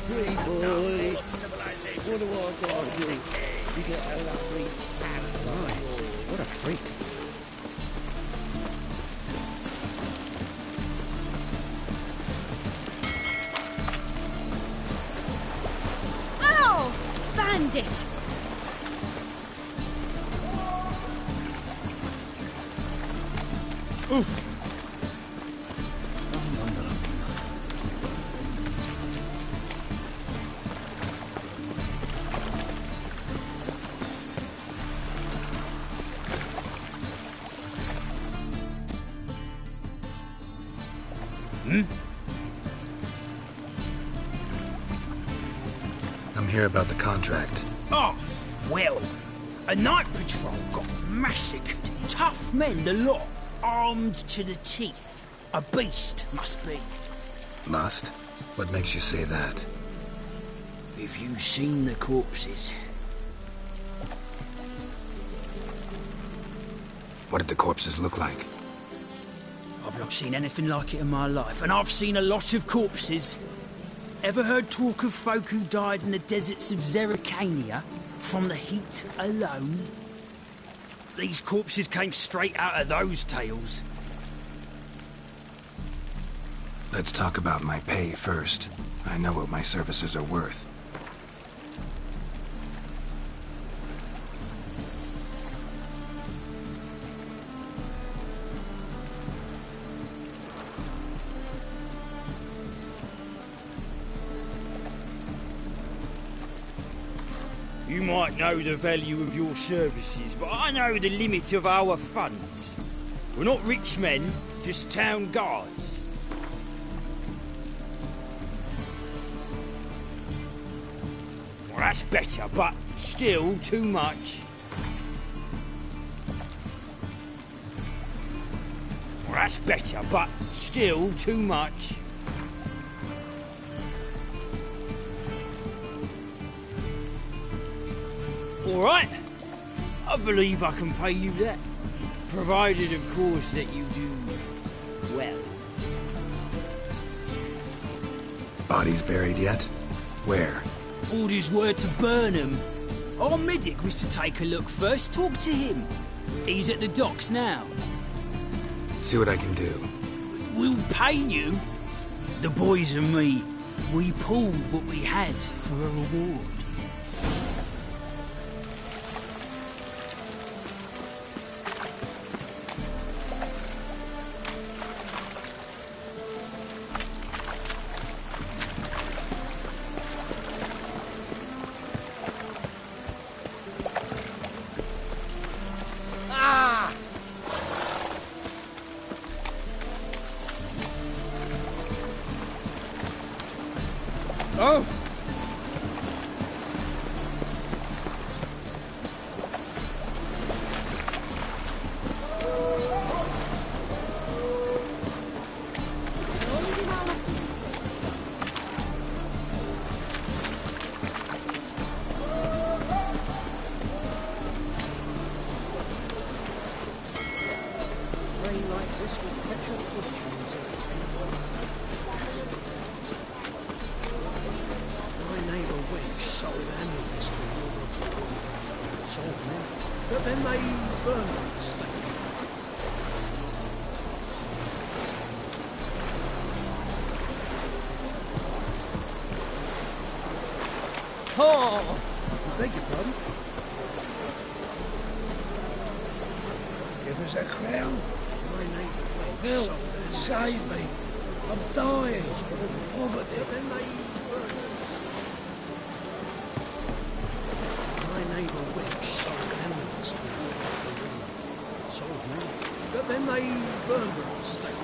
Free boy. What do I got to do? You get a lovely right. What a freak. Ow! Bandit! Ooh. I'm here about the contract. Oh, well, a night patrol got massacred. Tough men, the lot, armed to the teeth. A beast, must be. Must? What makes you say that? If you've seen the corpses. What did the corpses look like? I've not seen anything like it in my life, and I've seen a lot of corpses. Ever heard talk of folk who died in the deserts of Zerrikania from the heat alone? These corpses came straight out of those tales. Let's talk about my pay first. I know what my services are worth. You might know the value of your services, but I know the limit of our funds. We're not rich men, just town guards. Well, that's better, but still too much. Well, that's better, but still too much. All right, I believe I can pay you that, provided, of course, that you do well. Bodies buried yet? Where? Orders were to burn them. Our medic was to take a look first, talk to him. He's at the docks now. See what I can do. We'll pay you. The boys and me, we pulled what we had for a reward. Oh! Rain like this will fetch your fortunes. My neighbour Wedge sold amulets to a order of the world. Sold them, but then they burned them at stake. Oh! I beg your pardon? Give us a crown. My neighbour Wedge sold amulets. Save me. I'm dying. Poverty. But then they burned them. My neighbour Wedge sold amulets to a order of the world. Sold them, but then they burned them at stake.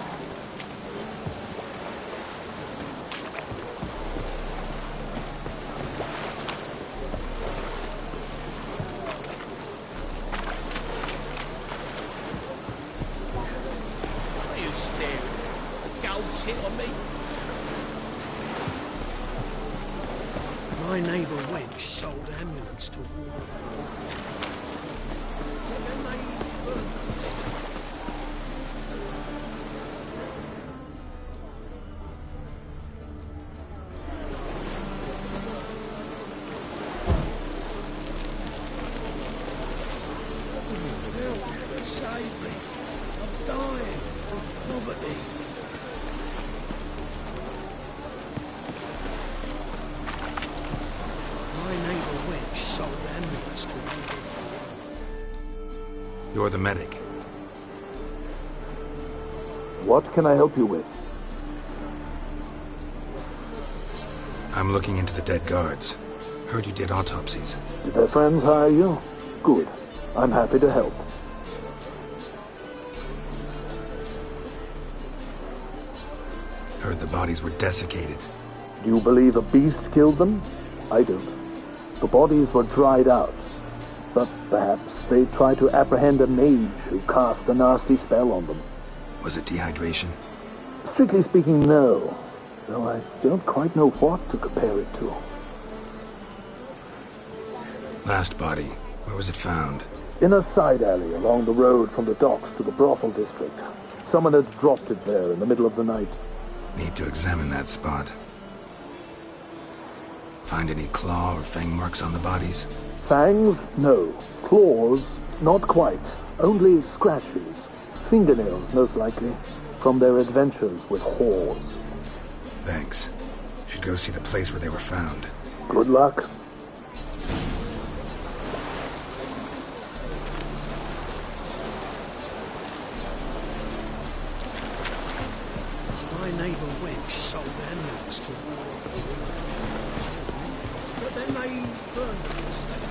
My neighbour Wedge sold amulets to ward off the war. But then they burned save me. I'm dying of poverty. My neighbour Wench sold amulets to me. You're the medic. What can I help you with? I'm looking into the dead guards. Heard you did autopsies. Did their friends hire you? Good. I'm happy to help. Heard the bodies were desiccated. Do you believe a beast killed them? I don't. The bodies were dried out. But perhaps they tried to apprehend a mage who cast a nasty spell on them. Was it dehydration? Strictly speaking, no. Though I don't quite know what to compare it to. Last body, where was it found? In a side alley along the road from the docks to the brothel district. Someone had dropped it there in the middle of the night. Need to examine that spot. Find any claw or fang marks on the bodies? Fangs? No. Claws? Not quite. Only scratches. Fingernails, most likely. From their adventures with whores. Thanks. Should go see the place where they were found. Good luck. My neighbour Wench sold amulets to ward off the wind. But then they burned them instead.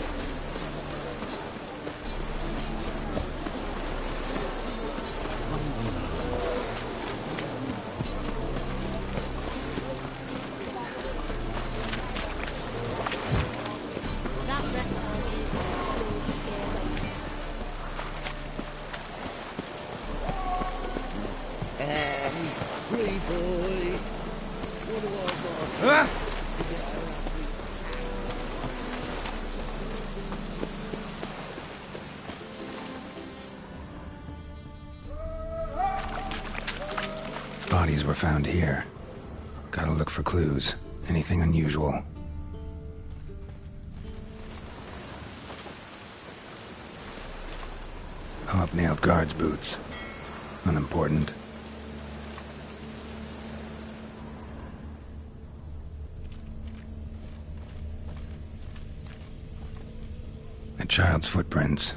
That record is really scary. Pretty boy. What do I got? Bodies were found here. Gotta look for clues. Anything unusual. Hobnailed guards' boots. Unimportant. A child's footprints.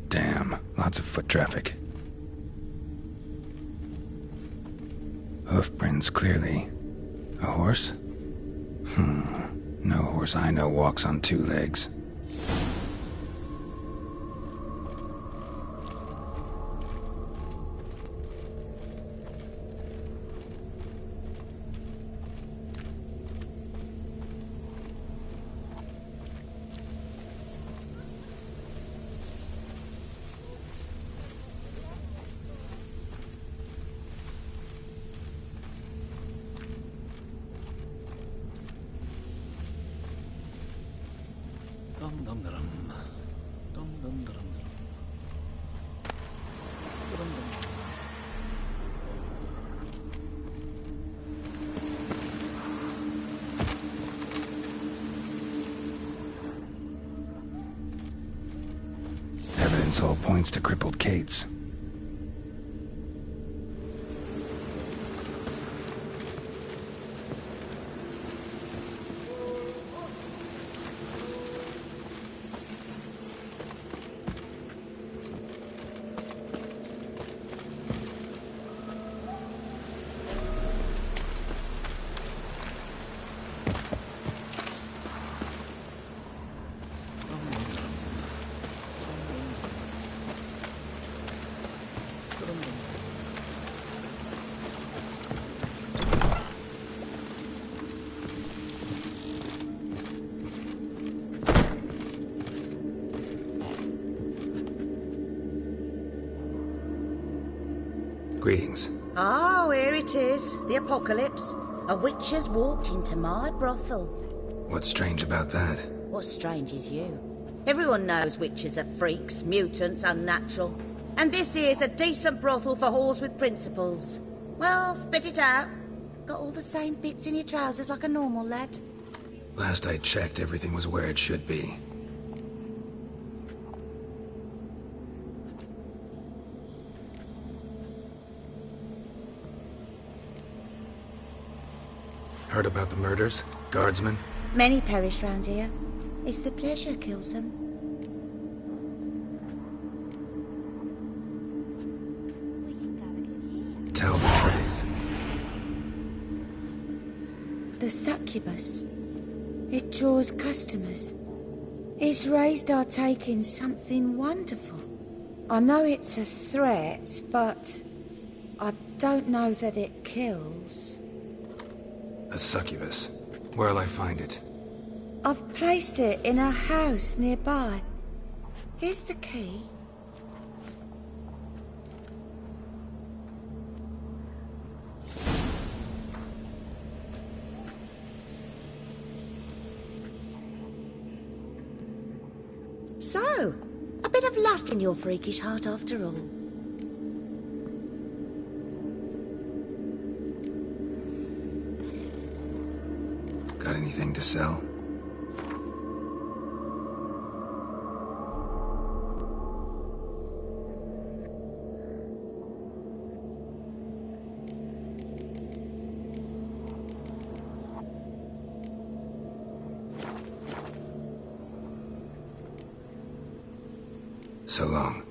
Damn, lots of foot traffic. Hoof prints, clearly. A horse? No horse I know walks on two legs. Evidence all points to crippled Kate's. Greetings. Oh, here it is. The apocalypse. A witch has walked into my brothel. What's strange about that? What's strange is you. Everyone knows witches are freaks, mutants, unnatural. And this here's a decent brothel for whores with principles. Well, spit it out. Got all the same bits in your trousers like a normal lad. Last I checked, everything was where it should be. Heard about the murders? Guardsmen? Many perish round here. It's the pleasure kills them. Tell the truth. The succubus. It draws customers. It's raised our take in something wonderful. I know it's a threat, but I don't know that it kills. A succubus. Where'll I find it? I've placed it in a house nearby. Here's the key. So, a bit of lust in your freakish heart after all. Got anything to sell? So long.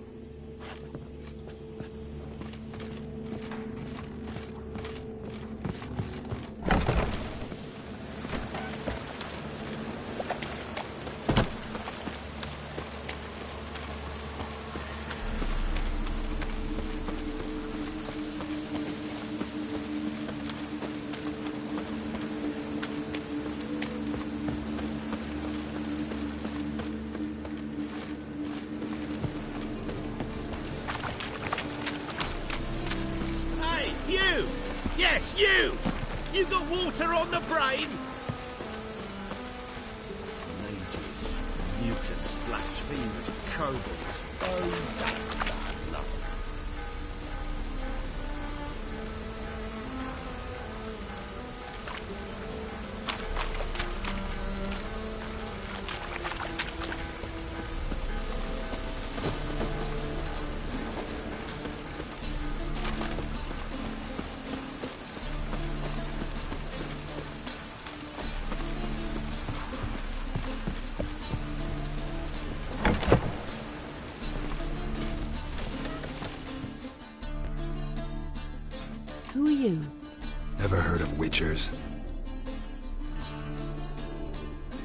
You! Yes, you! You got water on the brain? Mages, mutants, blasphemers, kobolds. Oh, that's bad luck. Who are you? Ever heard of witchers?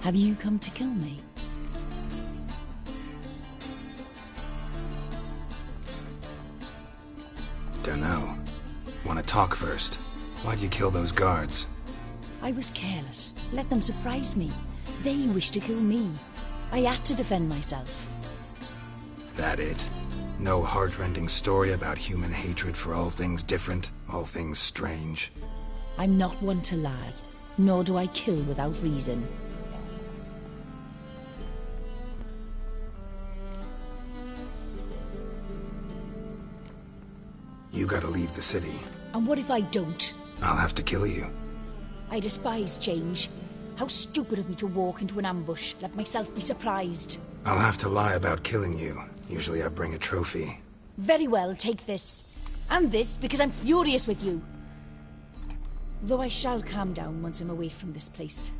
Have you come to kill me? Dunno. Wanna talk first? Why'd you kill those guards? I was careless. Let them surprise me. They wished to kill me. I had to defend myself. That it? No heart-rending story about human hatred for all things different, all things strange? I'm not one to lie, nor do I kill without reason. You gotta leave the city. And what if I don't? I'll have to kill you. I despise change. How stupid of me to walk into an ambush, let myself be surprised. I'll have to lie about killing you. Usually I bring a trophy. Very well, take this. And this, because I'm furious with you. Though I shall calm down once I'm away from this place.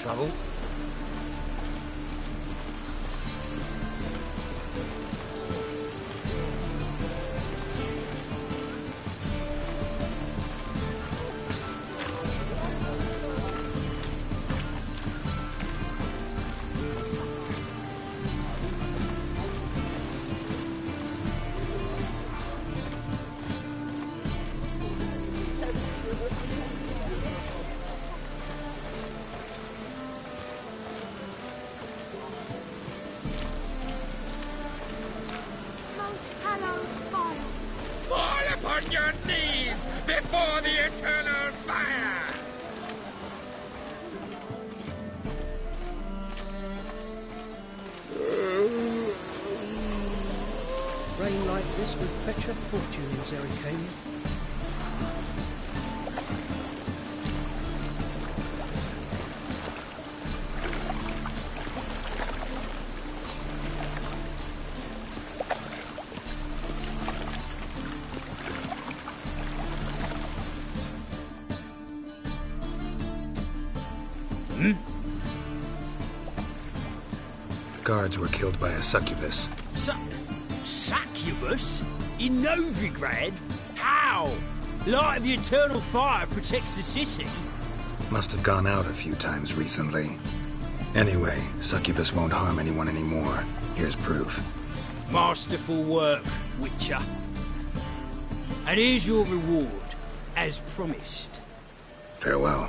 Trouble? your knees before the eternal fire! Rain like this would fetch a fortune in Zerrikania. Guards were killed by a succubus. Succubus? In Novigrad? How? Light of the eternal fire protects the city. Must have gone out a few times recently. Anyway, succubus won't harm anyone anymore. Here's proof. Masterful work, Witcher. And here's your reward, as promised. Farewell.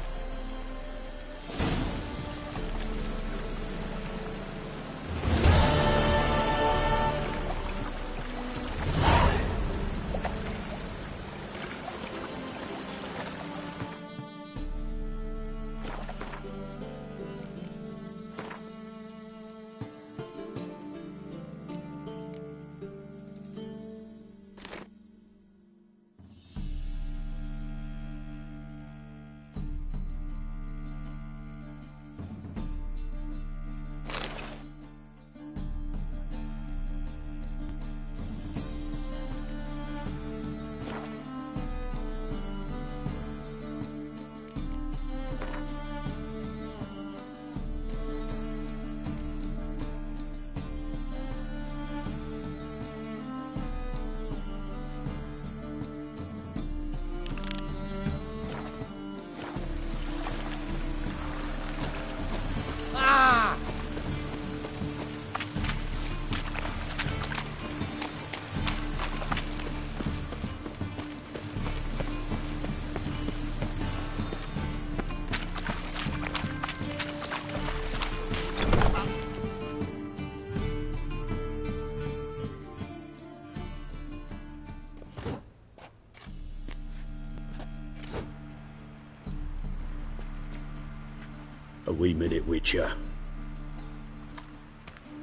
A wee minute, Witcher.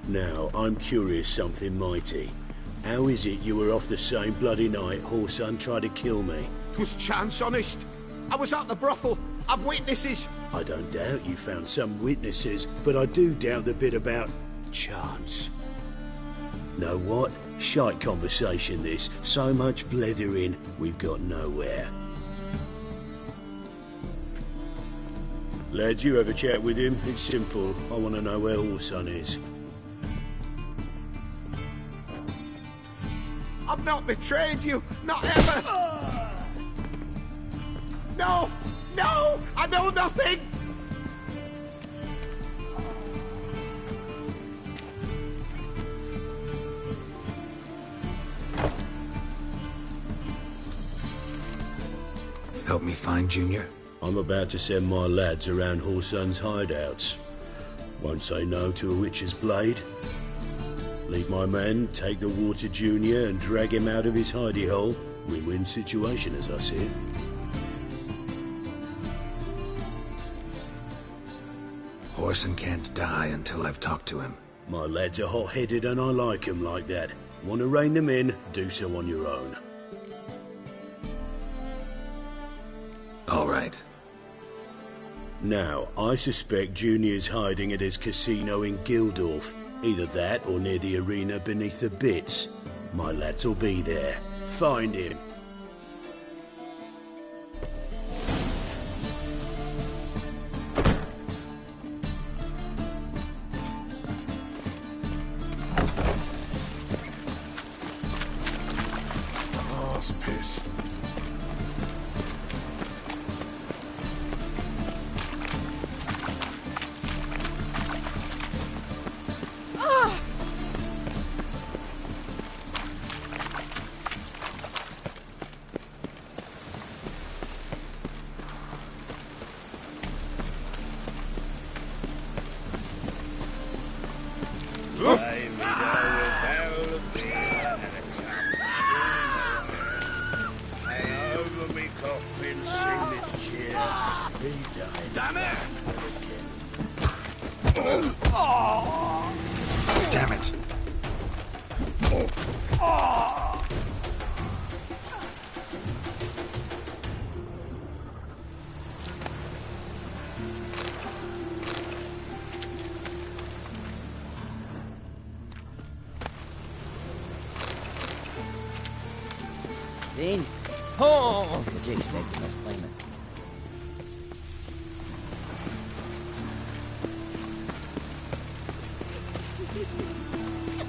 Now, I'm curious something mighty. How is it you were off the same bloody night Whoreson tried to kill me? 'Twas chance, honest. I was at the brothel. I've witnesses. I don't doubt you found some witnesses, but I do doubt the bit about chance. Know what? Shite conversation this. So much blethering, we've got nowhere. Lads, you have a chat with him? It's simple. I want to know where Whoreson is. I've not betrayed you. Not ever. No! No! I know nothing! Help me find Junior? I'm about to send my lads around Whoreson's hideouts. Won't say no to a witch's blade. Lead my men, take the water Junior and drag him out of his hidey hole. Win-win situation, as I see it. Whoreson can't die until I've talked to him. My lads are hot-headed and I like 'em like that. Want to rein them in? Do so on your own. All right. Now, I suspect Junior's hiding at his casino in Gildorf. Either that or near the arena beneath the bits. My lads will be there. Find him. Arse piss. Damn it. Then, oh, what do you expect from us cleaner?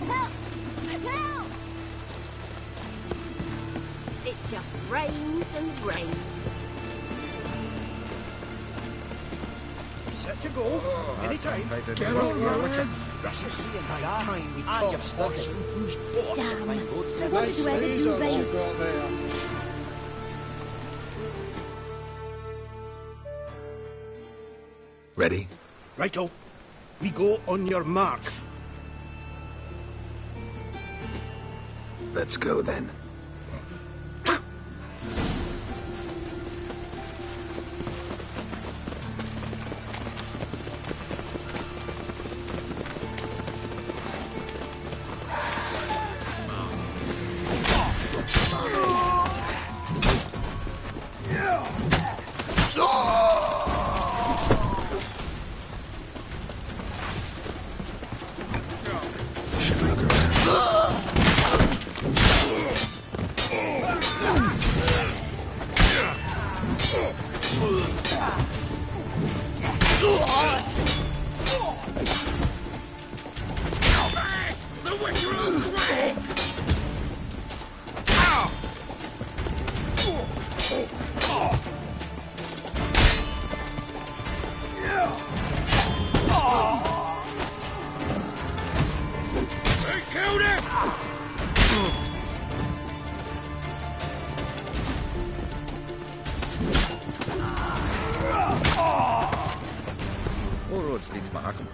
Help! Help! It just rains and rains. Set to go. Anytime. That's a seeing high time we I talk just horse love and who's boss. Damn. Fine boots, I then. wanted to ever do razors race. you've got there. Ready? Righto. We go on your mark. Let's go then. Should look around. All roads lead to Mahakam.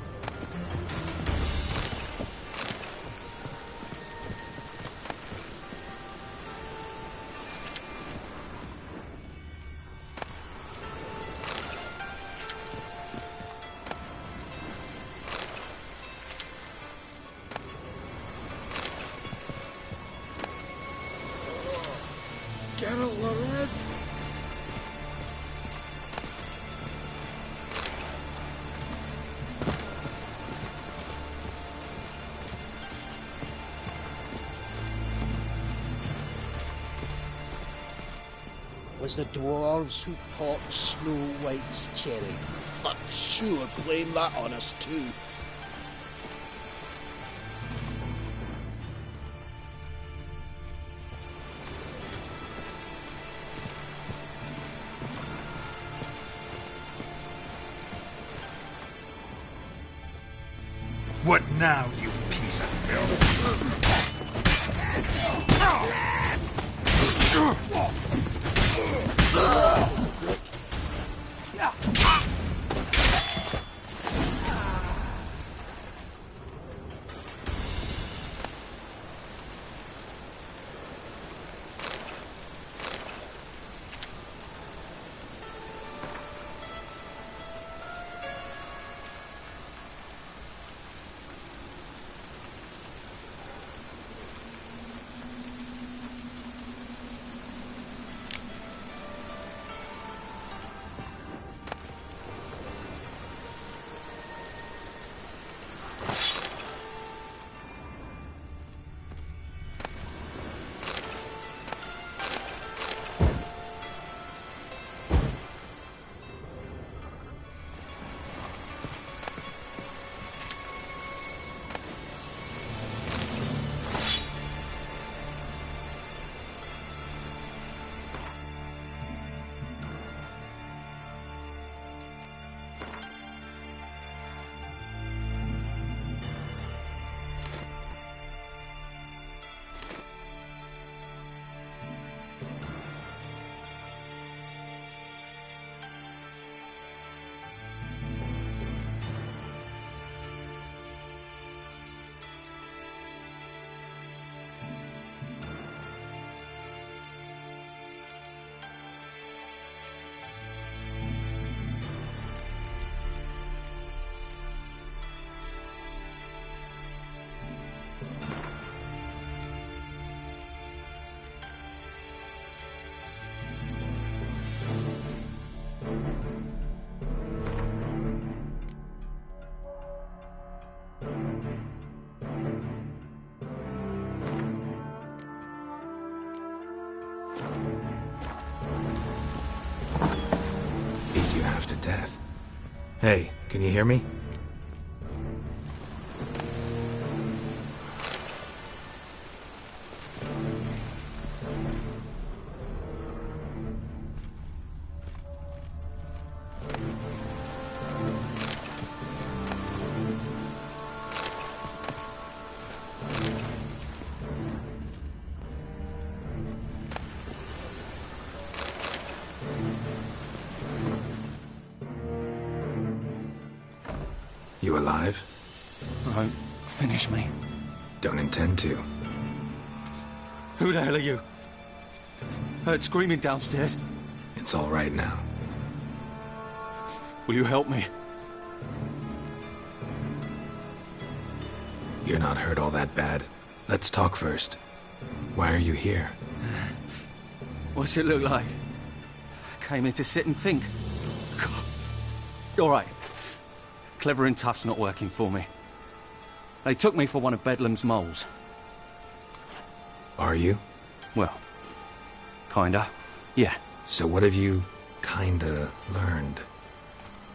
Geralt Lared. Was the dwarves who popped Snow White's cherry. Fuck sure blame that on us too. What now, you piece of filth? Beat you half to death. Hey, can you hear me? You alive? Don't finish me. Don't intend to. Who the hell are you? Heard screaming downstairs. It's all right now. Will you help me? You're not hurt all that bad. Let's talk first. Why are you here? What's it look like? Came here to sit and think. All right. Clever and tough's not working for me. They took me for one of Bedlam's moles. Are you? Well, kinda. Yeah. So what have you kinda learned?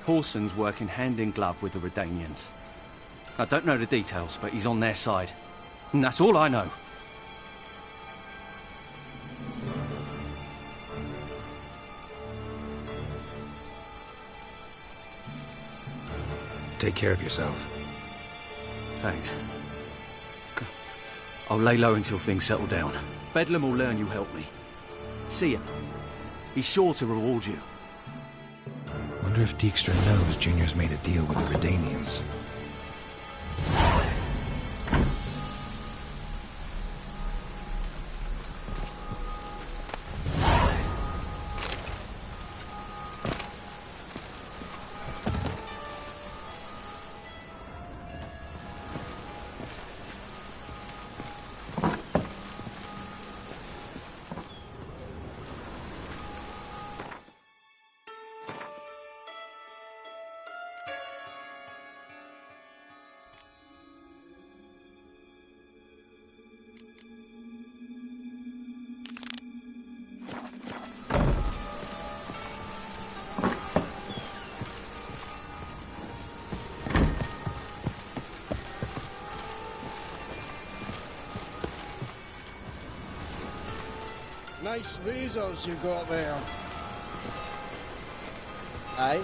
Horson's working hand in glove with the Redanians. I don't know the details, but he's on their side. And that's all I know. Take care of yourself. Thanks. I'll lay low until things settle down. Bedlam will learn you helped me. See ya. He's sure to reward you. Wonder if Dijkstra knows Junior's made a deal with the Redanians. Nice razors you got there. Aye?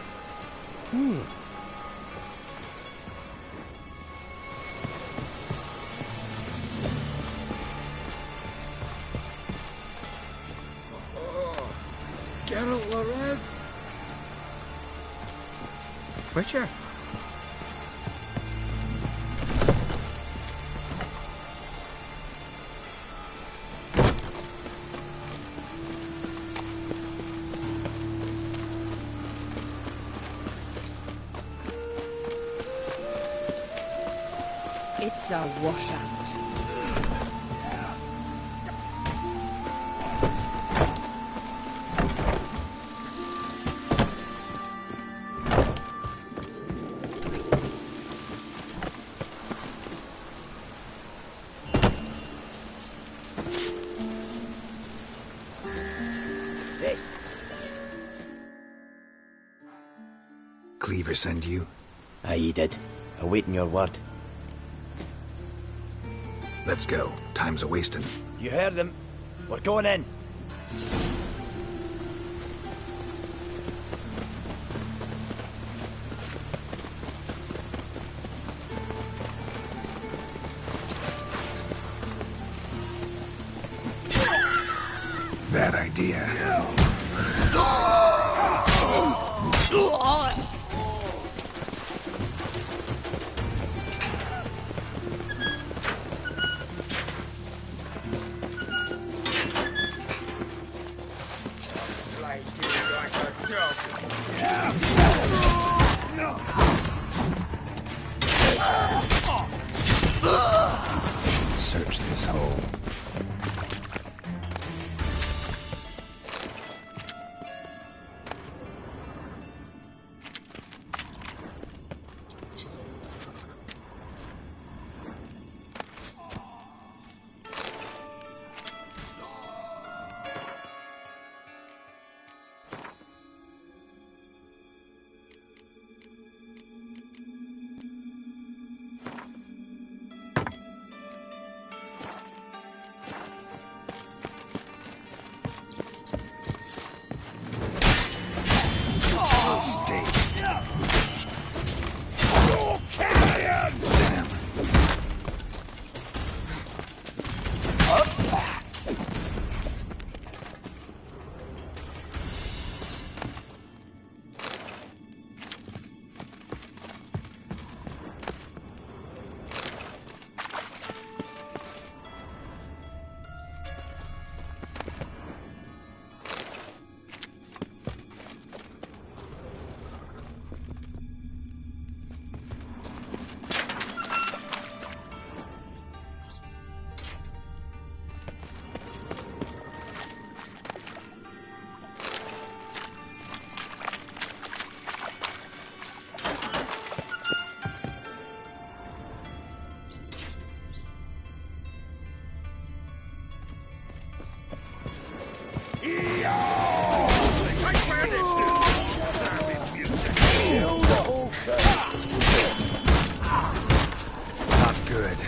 Geralt Larev. Witcher. It's a washout. Cleaver send you? Aye, he did. Awaiting your word. Let's go. Time's a-wasting. You heard them. We're going in. Bad idea. asshole. Not good.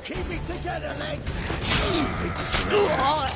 Keep it together, legs! Too big to surrender.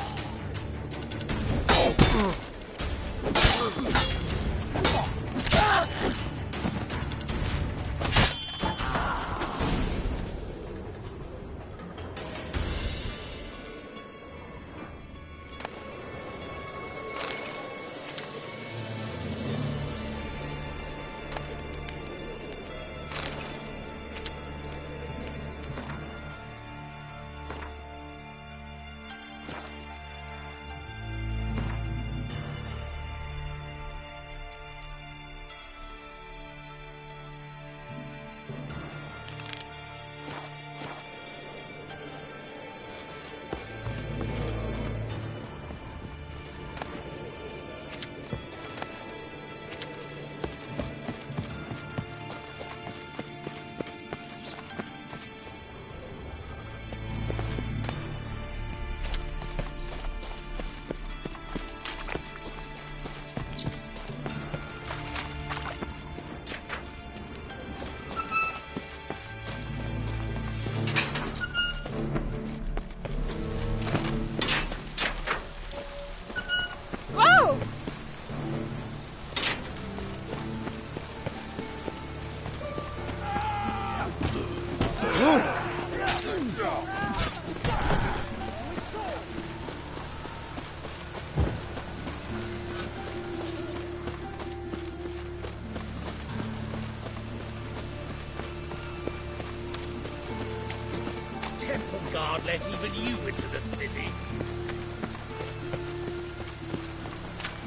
Temple guard let even you into the city.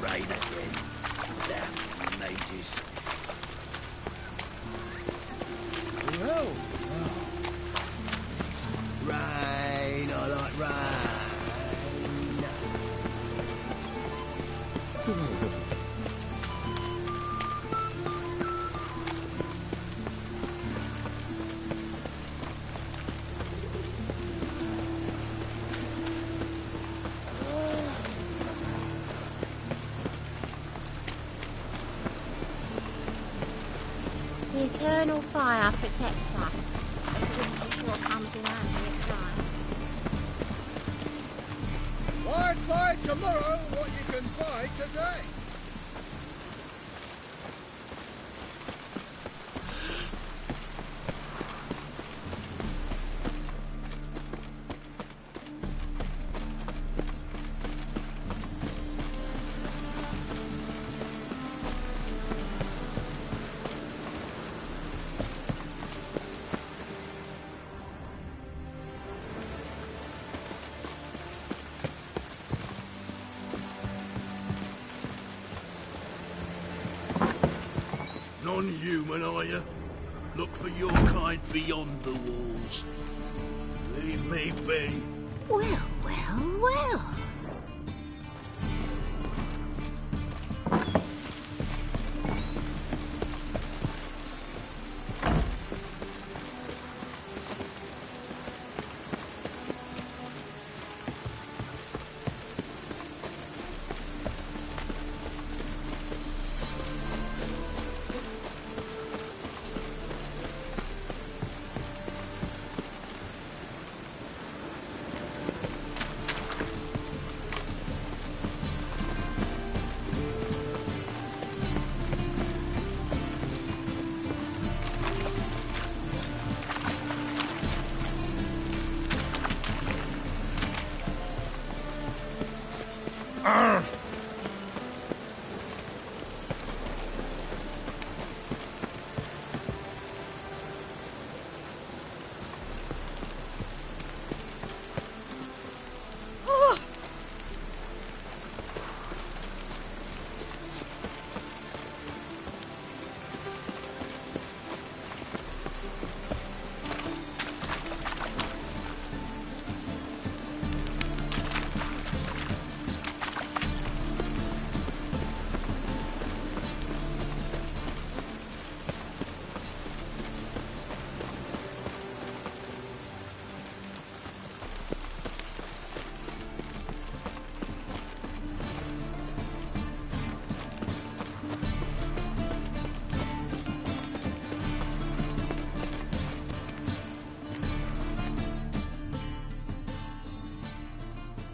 Rain again. Damn mages. Well, rain, I like rain. The eternal fire protects us. But sure comes in handy at times. Why buy tomorrow what you can buy today? non-human, are you? Look for your kind beyond the walls. Leave me be. Well, well, well.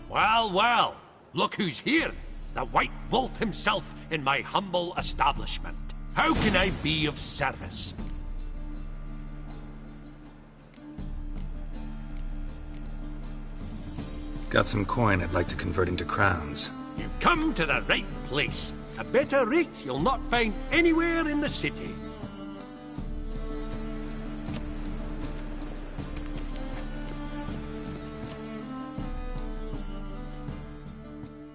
Well, well, look who's here. The White Wolf himself in my humble establishment. How can I be of service? Got some coin I'd like to convert into crowns. You've come to the right place. A better rate you'll not find anywhere in the city.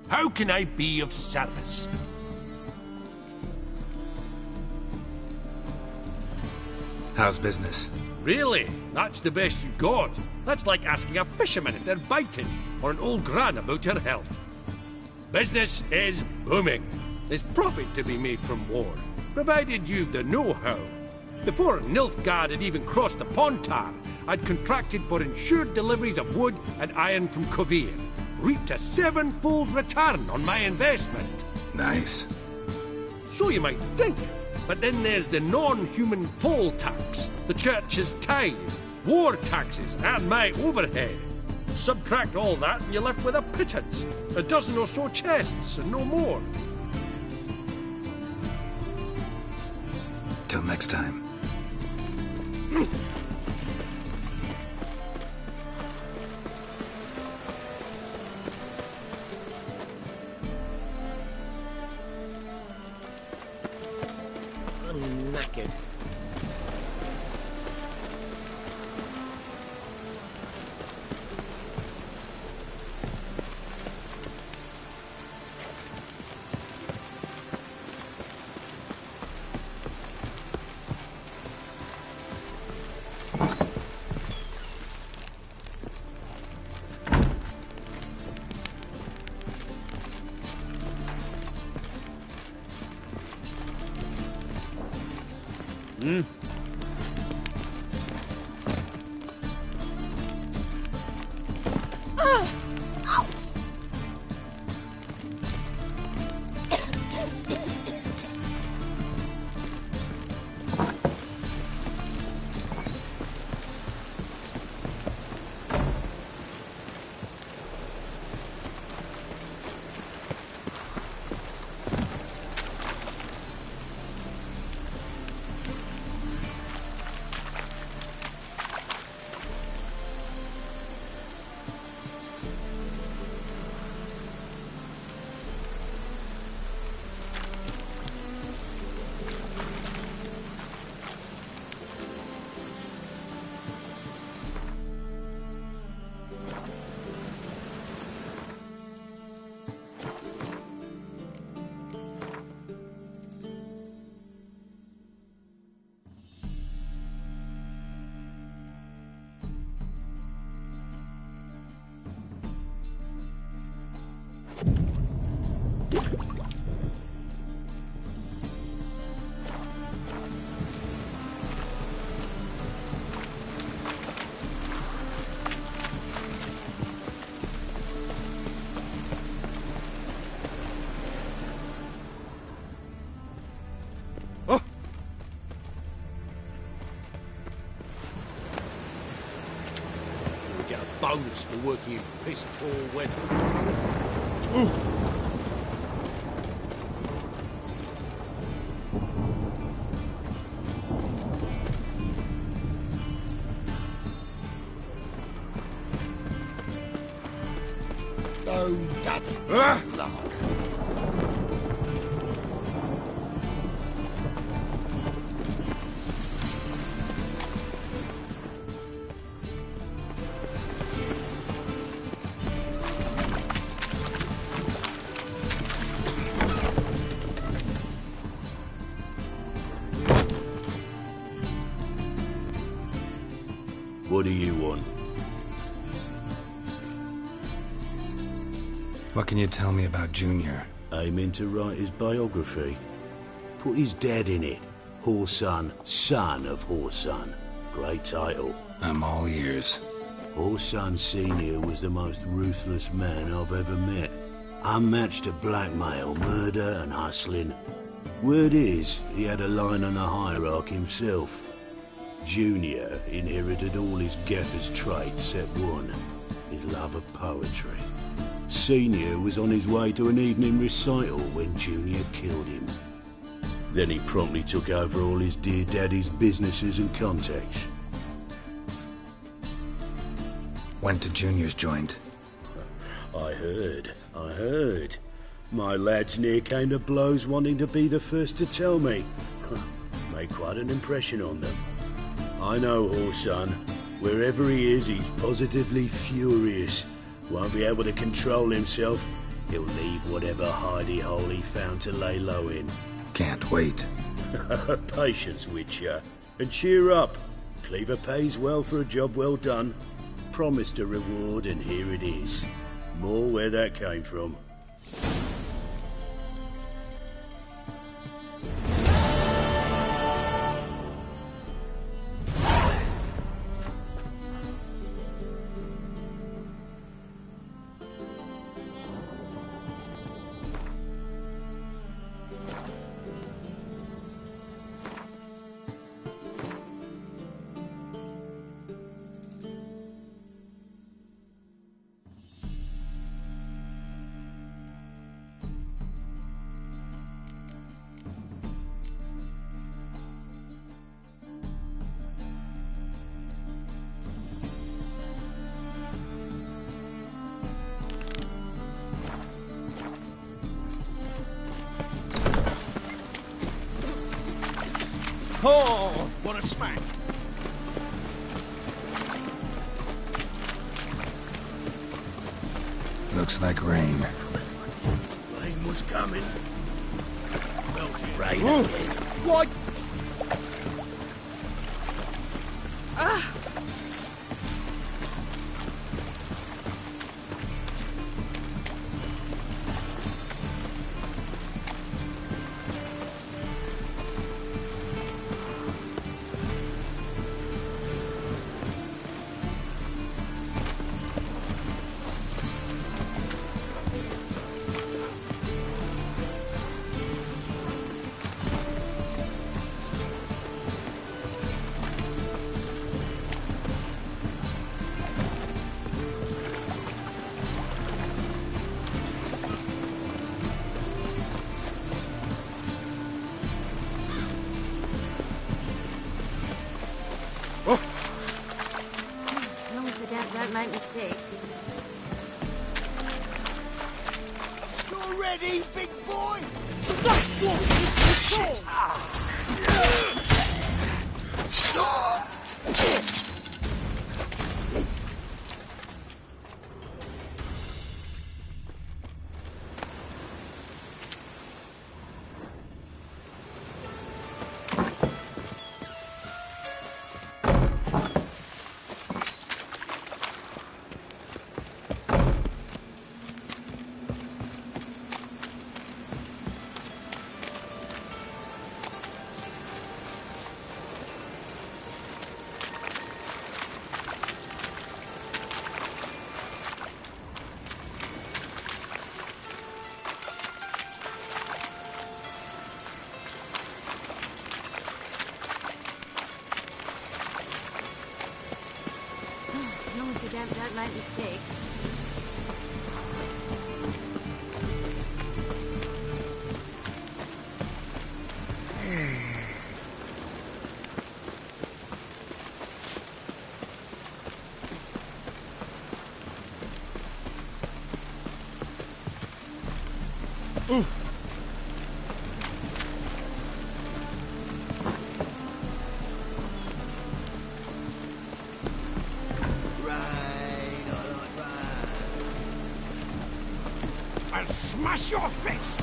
How can I be of service? How's business? Really? That's the best you got? That's like asking a fisherman if they're biting, or an old gran about her health. Business is booming. There's profit to be made from war, provided you've the know-how. Before Nilfgaard had even crossed the Pontar, I'd contracted for insured deliveries of wood and iron from Kovir. Reaped a 7-fold return on my investment. Nice. So you might think. But then there's the non-human poll tax, the church's tithe, war taxes, and my overhead. Subtract all that and you're left with a pittance. A dozen or so chests and no more. Till next time. I'm knackered. pounds for working in piss-poor weather. Oh, that's luck. What do you want? What can you tell me about Junior? Aiming to write his biography. Put his dad in it. Horsun, son of Horsun. Great title. I'm all ears. Horsun Sr. was the most ruthless man I've ever met. Unmatched at blackmail, murder and hustling. Word is, he had a line on the hierarchy himself. Junior inherited all his gaffer's traits except one, his love of poetry. Senior was on his way to an evening recital when Junior killed him. Then he promptly took over all his dear daddy's businesses and contacts. Went to Junior's joint. I heard. My lads near came to blows wanting to be the first to tell me. Made quite an impression on them. I know Horsun. Wherever he is, he's positively furious. Won't be able to control himself. He'll leave whatever hidey hole he found to lay low in. Can't wait. Patience, Witcher. And cheer up. Cleaver pays well for a job well done. Promised a reward, and here it is. More where that came from. Oh, what a smack! Looks like rain. Rain was coming. Felt it. Rain again. What? As long as the damp don't make me sick. Still ready, big boy? Stop walking into the Camp don't make me sick. I'll smash your face!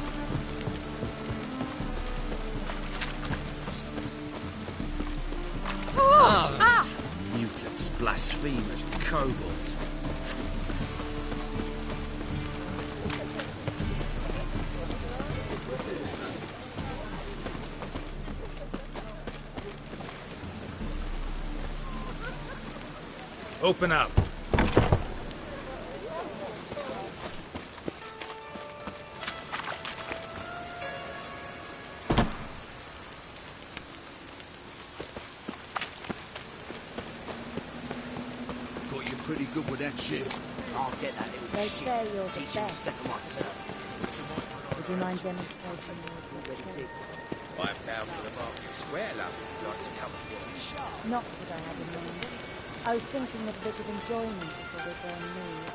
Mutants, blasphemers, kobolds. Open up. Got you pretty good with that shit. I'll get that little They shit. say you're the Teach him best. step on sir. Would you mind demonstrating your dexterity? 5,000 for the market square, love. Would you like to come and watch? Not what I had in mind. I was thinking of a bit of enjoyment before we burn me.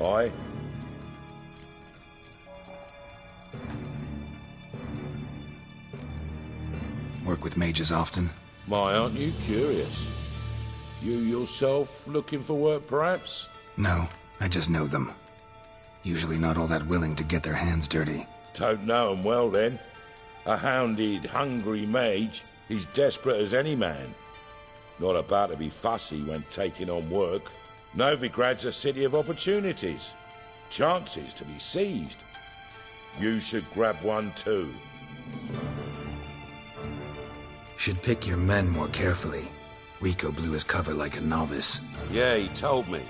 Aye? Work with mages often? My, aren't you curious? You yourself looking for work, perhaps? No, I just know them. Usually not all that willing to get their hands dirty. Don't know 'em well, then. A hounded, hungry mage, he's desperate as any man. Not about to be fussy when taking on work. Novigrad's a city of opportunities. Chances to be seized. You should grab one too. Should pick your men more carefully. Rico blew his cover like a novice. Yeah, he told me.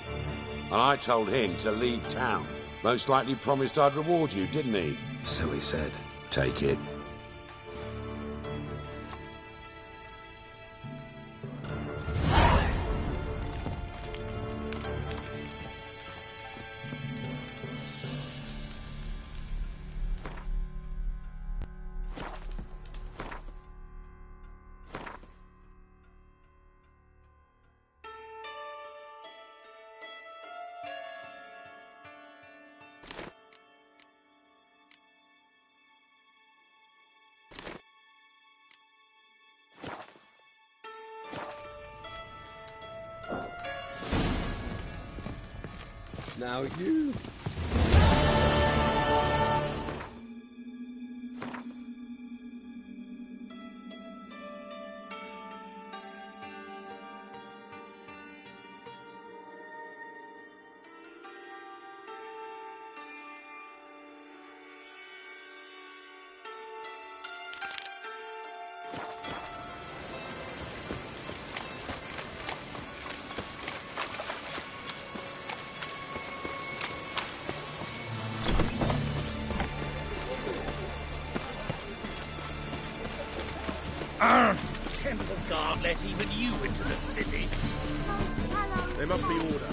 And I told him to leave town. Most likely promised I'd reward you, didn't he? So he said. Take it. Now you. Temple guard let even you into the city. There must be order.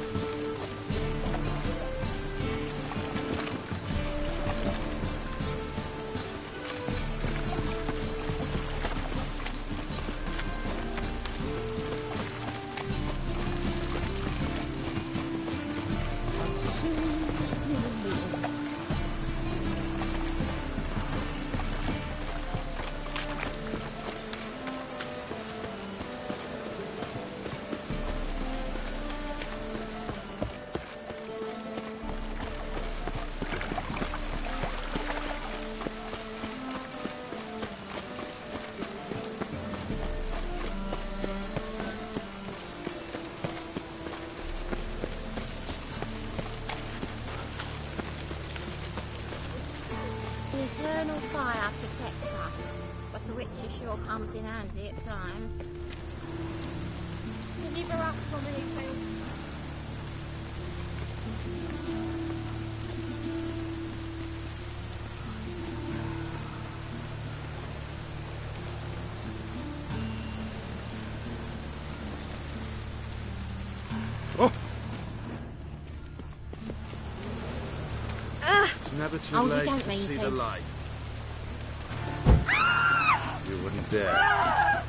The eternal fire protects us, but the witcher sure comes in handy at times. Deliver us from evil. It's never too Oh, you late don't to mean see to. the light. You wouldn't dare.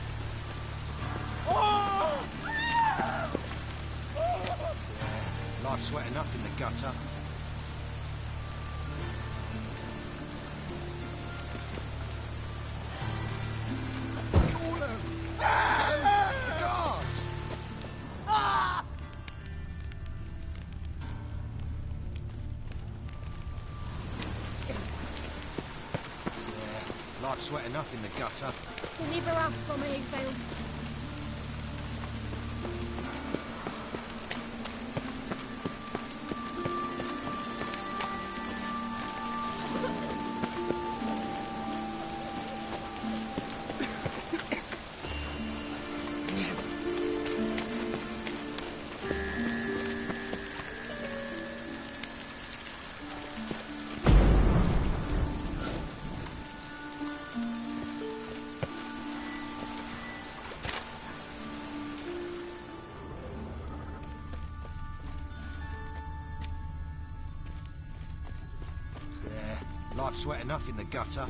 Life's wet enough in the gutter. Guards! Life's wet enough in the gutter. Deliver us from evil. Life's wet enough in the gutter.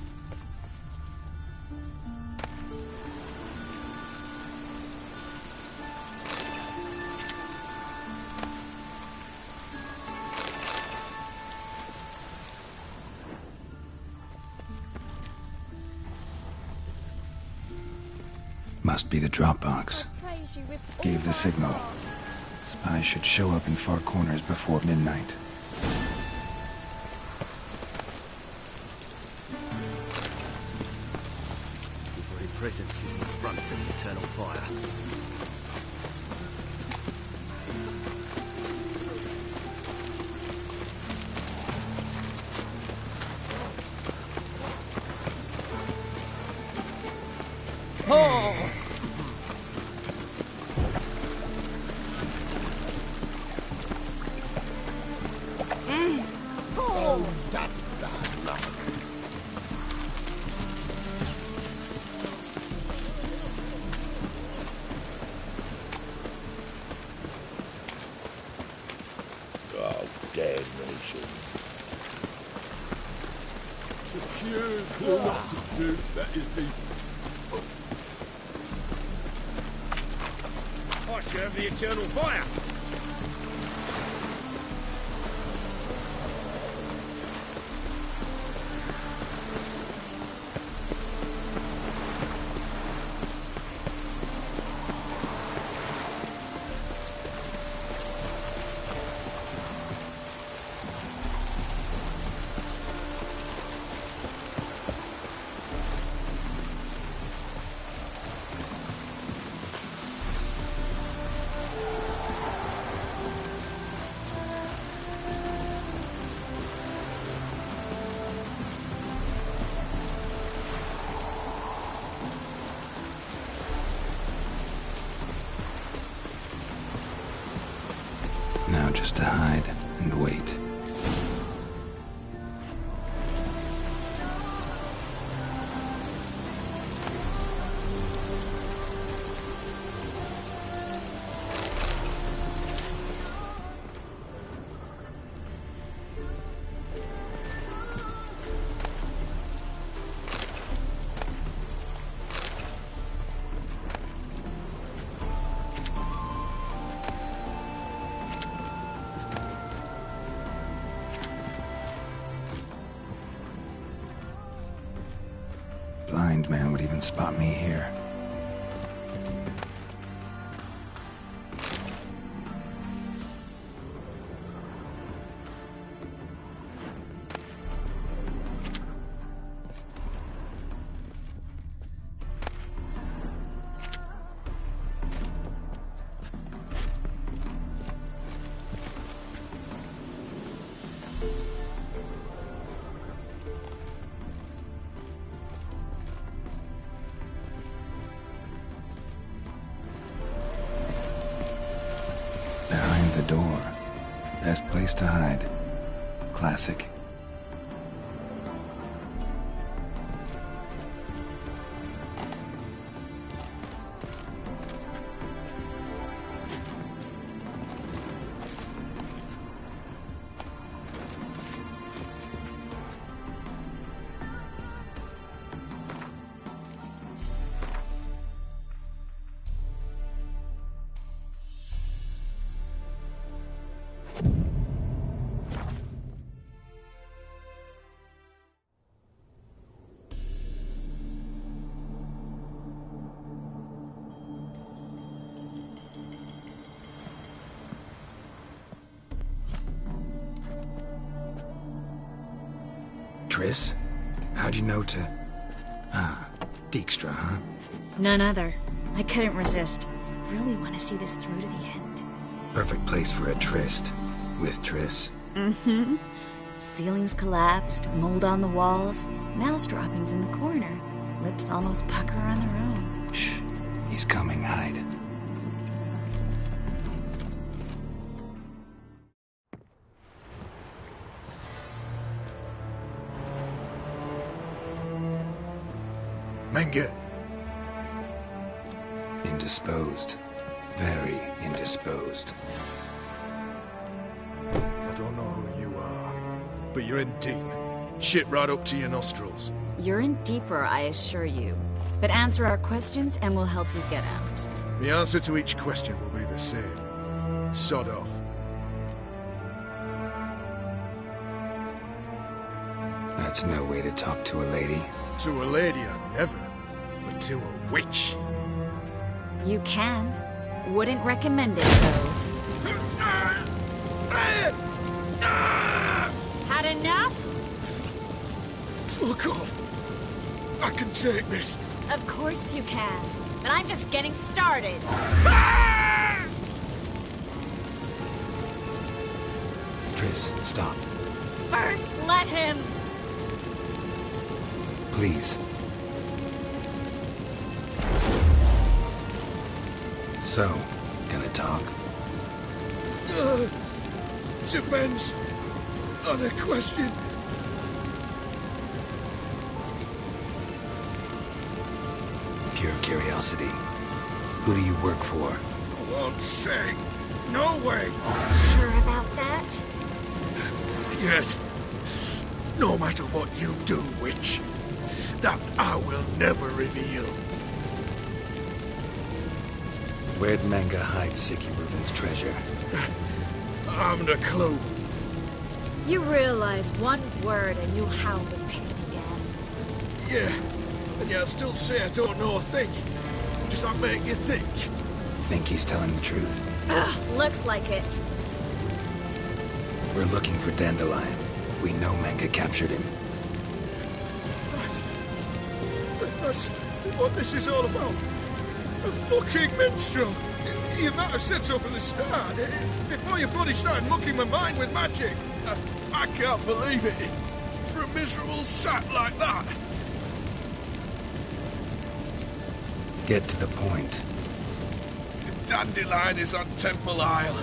Must be the drop box. Praise you with all Gave the my signal. heart. Spies should show up in far corners before midnight. Your very presence is an affront to the eternal fire. Oh, that's bad luck. Oh, damnation. The cure will not to do, that is the... I serve the eternal fire. Now just to hide and wait. Blind man would even spot me here. Behind the door. Best place to hide. Classic. Triss? How'd you know to... Ah, Dijkstra, huh? None other. I couldn't resist. Really want to see this through to the end. Perfect place for a tryst. With Triss. Mm-hmm. Ceilings collapsed, mold on the walls, mouse droppings in the corner. Lips almost pucker on their own. Shh. He's coming, hide. Menge. Indisposed. Very indisposed. I don't know who you are, but you're in deep. Shit right up to your nostrils. You're in deeper, I assure you. But answer our questions and we'll help you get out. The answer to each question will be the same. Sod off. That's no way to talk to a lady. To a lady, I never. But to a witch. You can. Wouldn't recommend it, though. Had enough? Fuck off. I can take this. Of course you can. But I'm just getting started. Triss, stop. First, let him. Please. So, gonna talk? Depends on a question. Pure curiosity. Who do you work for? I won't say. No way. Sure about that? Yes. No matter what you do, witch, that I will never reveal. Where'd Menge hide Sicky Reuven's treasure? I haven't a clue. You realize one word and you'll howl with pain again. Yeah, and yet I still say I don't know a thing. Does that make you think? Think he's telling the truth? Ugh, looks like it. We're looking for Dandelion. We know Menge captured him. Right. That's what this is all about. A fucking minstrel! You might have said so from the start, before your bloody started mucking my mind with magic. I can't believe it. For a miserable sap like that. Get to the point. Dandelion is on Temple Isle.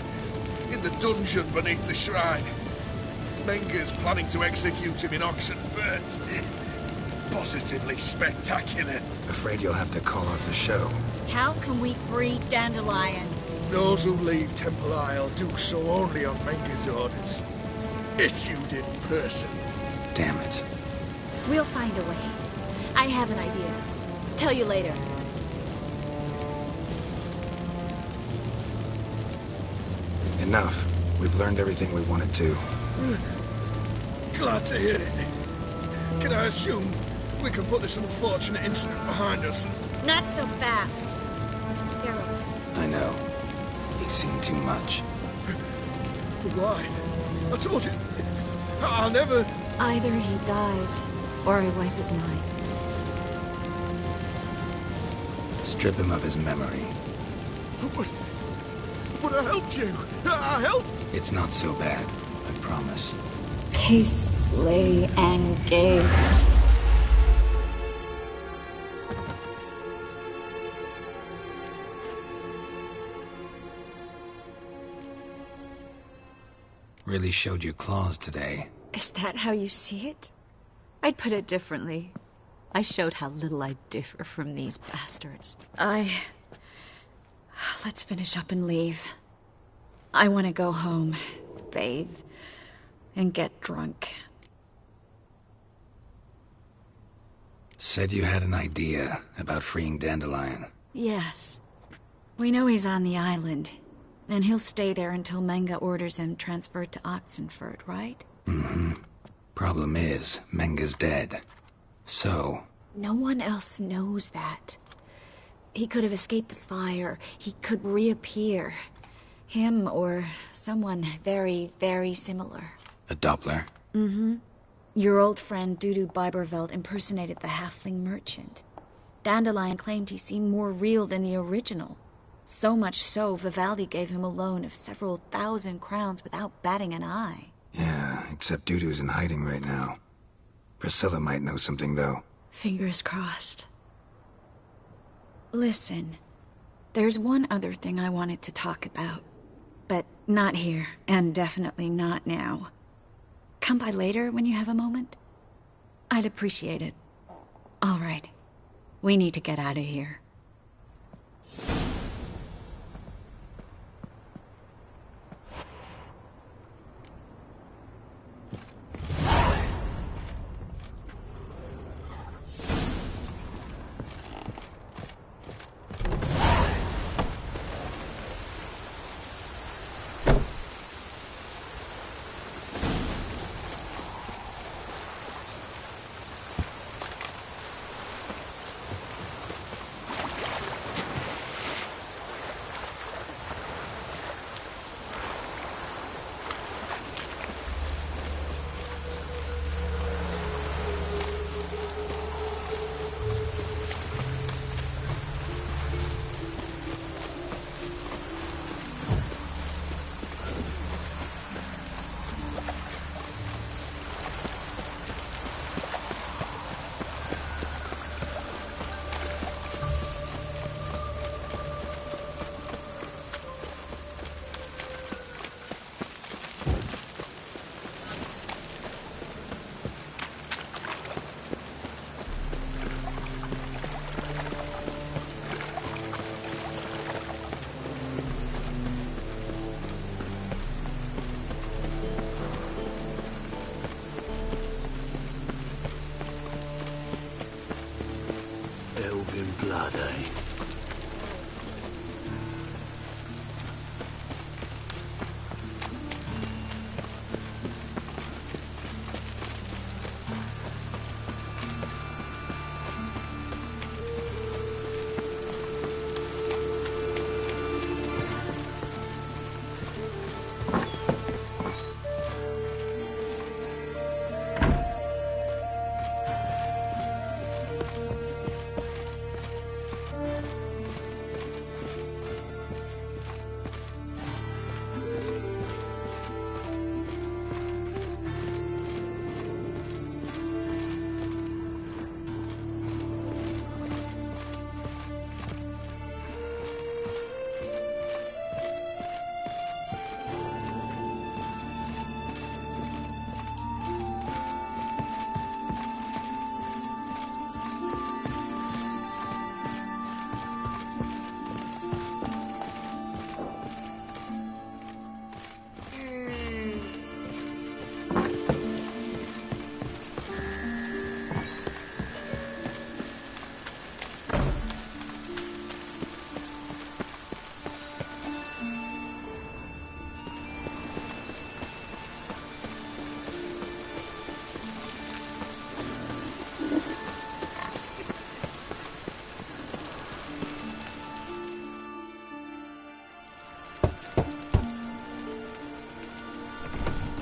in the dungeon beneath the shrine. Menger's planning to execute him in Oxenfurt. Positively spectacular. Afraid you'll have to call off the show. How can we free Dandelion? Those who leave Temple Isle do so only on Menger's orders. Issued in person. Damn it. We'll find a way. I have an idea. Tell you later. Enough. We've learned everything we wanted to. Glad to hear it. Can I assume we can put this unfortunate incident behind us? Not so fast. Geralt. I know. You've seen too much. Why? I told you. I'll never... Either he dies, or I wipe his mind. Strip him of his memory. But I helped you. I helped... It's not so bad, I promise. Peace, lay, and gave. Really showed your claws today. Is that how you see it? I'd put it differently. I showed how little I differ from these bastards. Let's finish up and leave. I want to go home, bathe, and get drunk. Said you had an idea about freeing Dandelion. Yes. We know he's on the island, and he'll stay there until Menge orders him transferred to Oxenfurt, right? Mm-hmm. Problem is, Menge's dead. So... No one else knows that. He could have escaped the fire. He could reappear. Him or someone very, very similar. A Doppler? Mm-hmm. Your old friend Dudu Biberveld impersonated the halfling merchant. Dandelion claimed he seemed more real than the original. So much so, Vivaldi gave him a loan of several thousand crowns without batting an eye. Yeah, except Dudu's in hiding right now. Priscilla might know something, though. Fingers crossed. Listen, there's one other thing I wanted to talk about. But not here, and definitely not now. Come by later when you have a moment? I'd appreciate it. All right. We need to get out of here.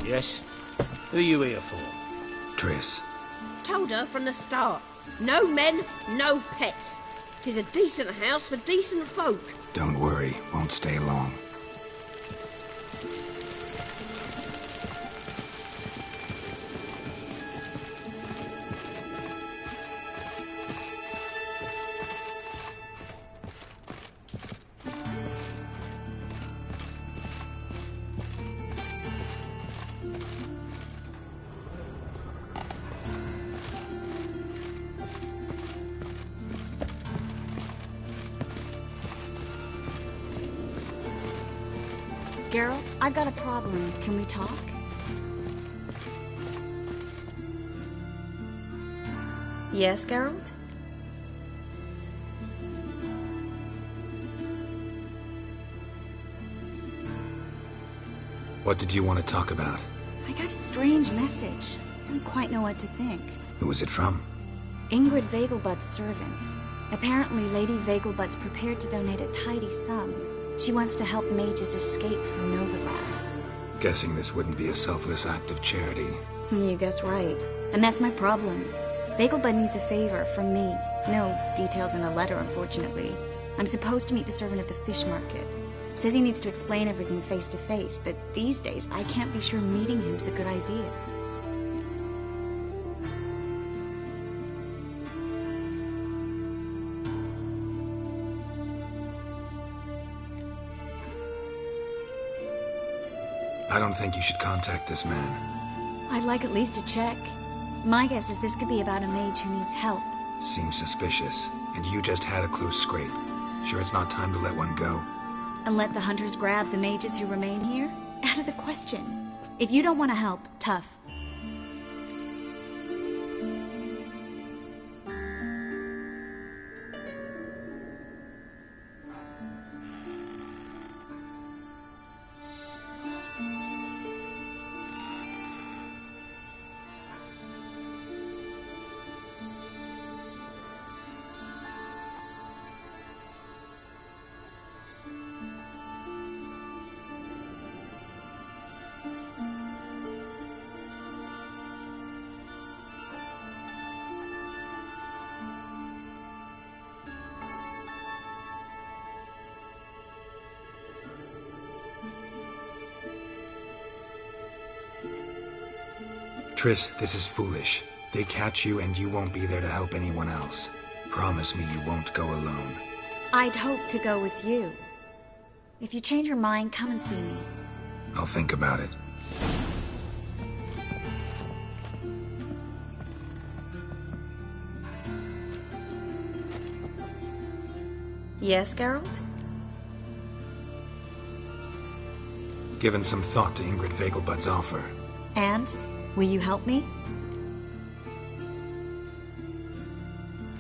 Yes? Who you here for? Triss. Told her from the start. No men, no pets. 'Tis a decent house for decent folk. Don't worry, won't stay long. Geralt, I got a problem. Can we talk? Yes, Geralt? What did you want to talk about? I got a strange message. I don't quite know what to think. Who was it from? Ingrid Vegelbud's servant. Apparently, Lady Vegelbud's prepared to donate a tidy sum. She wants to help mages escape from Novigrad. Guessing this wouldn't be a selfless act of charity. You guess right. And that's my problem. Vegelbud needs a favor from me. No details in a letter, unfortunately. I'm supposed to meet the servant at the fish market. Says he needs to explain everything face to face, but these days I can't be sure meeting him's a good idea. I don't think you should contact this man. I'd like at least to check. My guess is this could be about a mage who needs help. Seems suspicious, and you just had a close scrape. Sure it's not time to let one go? And let the hunters grab the mages who remain here? Out of the question. If you don't want to help, tough. Triss, this is foolish. They catch you and you won't be there to help anyone else. Promise me you won't go alone. I'd hope to go with you. If you change your mind, come and see me. I'll think about it. Yes, Geralt? Given some thought to Ingrid Vegelbud's offer. And? Will you help me?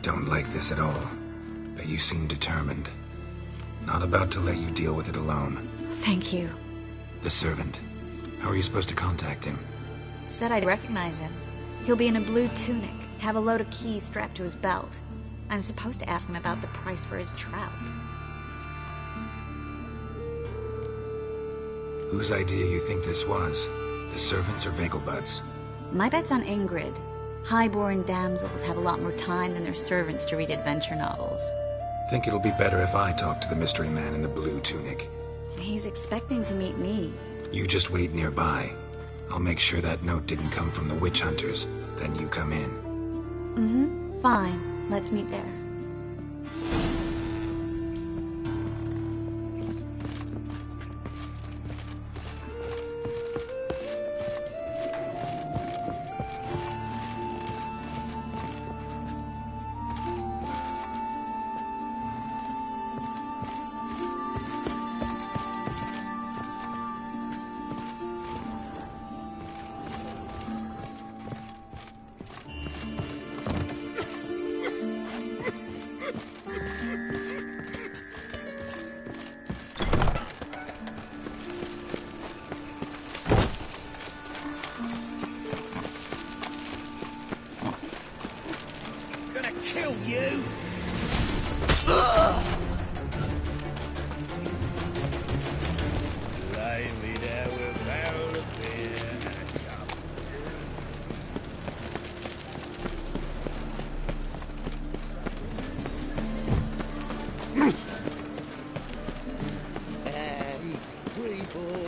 Don't like this at all, but you seem determined. Not about to let you deal with it alone. Thank you. The servant. How are you supposed to contact him? Said I'd recognize him. He'll be in a blue tunic, have a load of keys strapped to his belt. I'm supposed to ask him about the price for his trout. Whose idea you think this was? The servants or Vegelbud's? My bet's on Ingrid. High-born damsels have a lot more time than their servants to read adventure novels. Think it'll be better if I talk to the mystery man in the blue tunic. He's expecting to meet me. You just wait nearby. I'll make sure that note didn't come from the witch hunters. Then you come in. Mm-hmm. Fine. Let's meet there.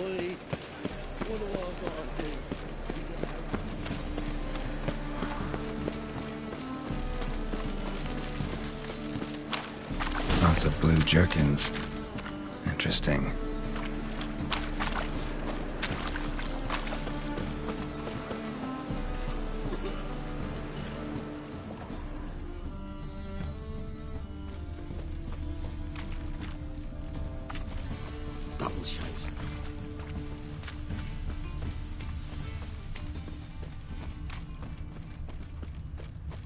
boy. What do I gotta do? Lots of blue jerkins. Interesting. Double chase.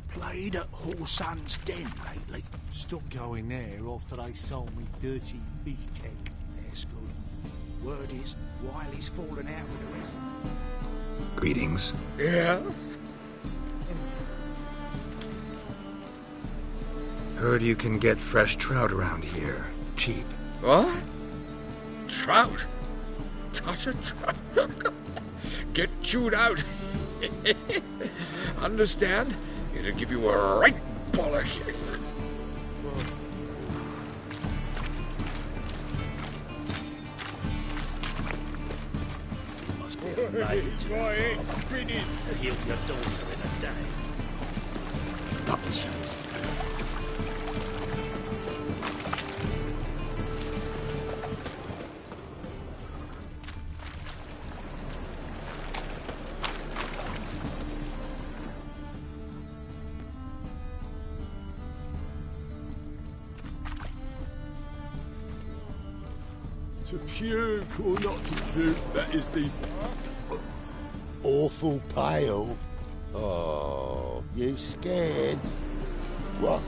Played at Horsan's Den lately. Stop going there after they sold me dirty fish tech. That's good. Word is, Wiley's fallen out with the rest. Greetings. Yes? Heard you can get fresh trout around here. Cheap. What? Trout? Touch a trout? Get chewed out. Understand? It'll give you a right bollock. Must be a maid to heal your daughter in a day. Double chase. To puke or not to puke, that is the... Awful pale. Oh, you scared? What?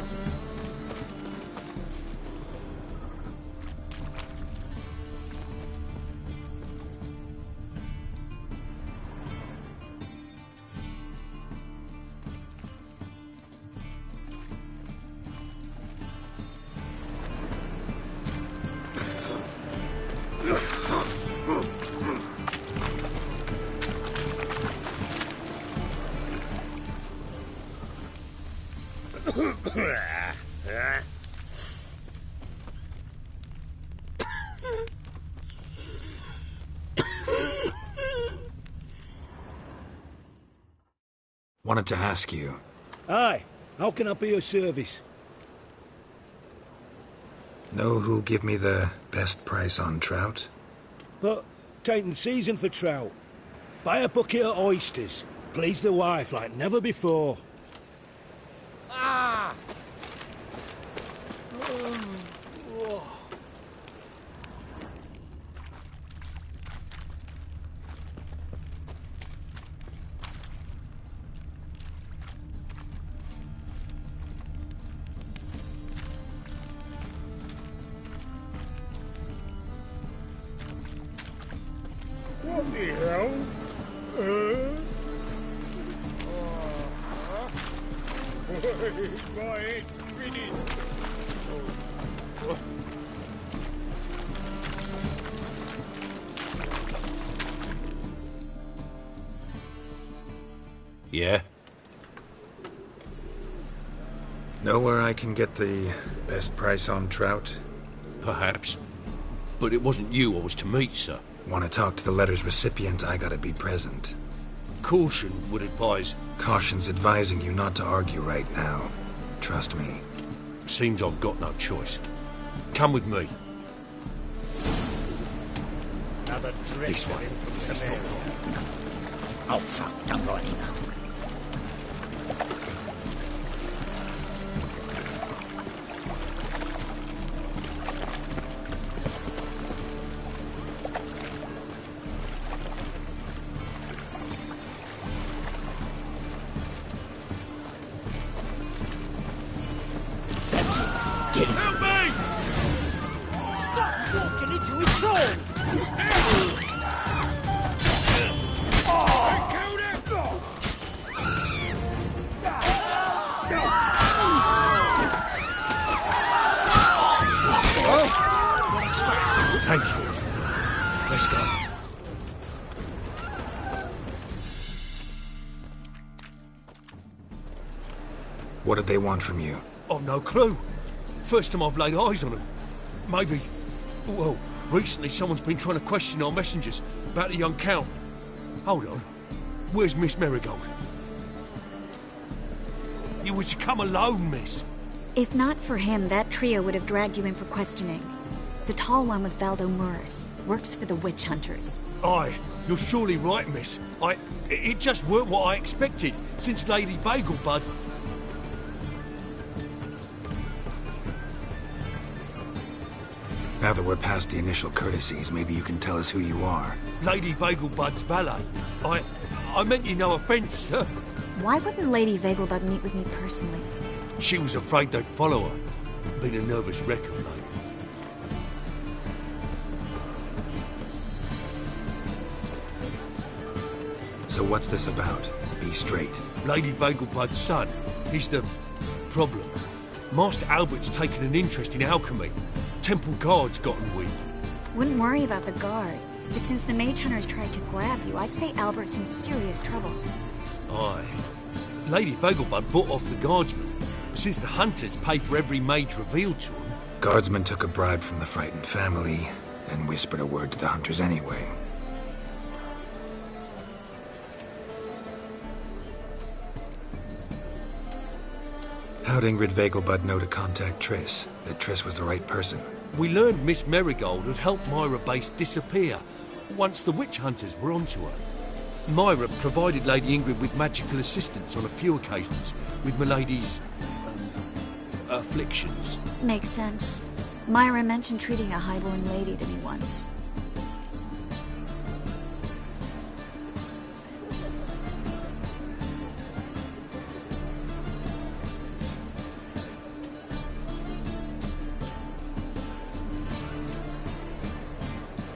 Wanted to ask you. Aye, how can I be of service? Know who'll give me the best price on trout? But, taking season for trout. Buy a bucket of oysters. Please the wife like never before. Ah! What the hell? My head's spinning. Yeah? Know where I can get the best price on trout? Perhaps. But it wasn't you I was to meet, sir. Want to talk to the letter's recipient, I gotta be present. Caution would advise... Caution's advising you not to argue right now. Trust me. Seems I've got no choice. Come with me. Another This way. It's not Oh, fuck, don't write him out. That's it. Get him. Help me! Stop walking into his soul! Thank you. Let's go. What did they want from you? I've no clue. First time I've laid eyes on them. Maybe... Well, Recently, someone's been trying to question our messengers about the young Count. Hold on. Where's Miss Marigold? You was to come alone, miss. If not for him, that trio would have dragged you in for questioning. The tall one was Valdo Murris, works for the witch hunters. Aye, you're surely right, miss. It just weren't what I expected, since Lady Bagelbud... Now that we're past the initial courtesies, maybe you can tell us who you are. Lady Bagelbud's valet. I meant you no offence, sir. Why wouldn't Lady Vegelbud meet with me personally? She was afraid they'd follow her. Been a nervous wreck of late. So what's this about? Be straight. Lady Vegelbud's son. He's the problem. Master Albert's taken an interest in alchemy. Temple guards gotten wind. Wouldn't worry about the guard, but since the mage hunters tried to grab you, I'd say Albert's in serious trouble. Aye. Lady Vegelbud bought off the guardsmen, since the hunters pay for every mage revealed to them. Guardsmen took a bribe from the frightened family, and whispered a word to the hunters anyway. How'd Ingrid Vegelbud know to contact Triss? That Triss was the right person? We learned Miss Marigold had helped Myra Base disappear once the witch hunters were onto her. Myra provided Lady Ingrid with magical assistance on a few occasions with Milady's... afflictions. Makes sense. Myra mentioned treating a highborn lady to me once.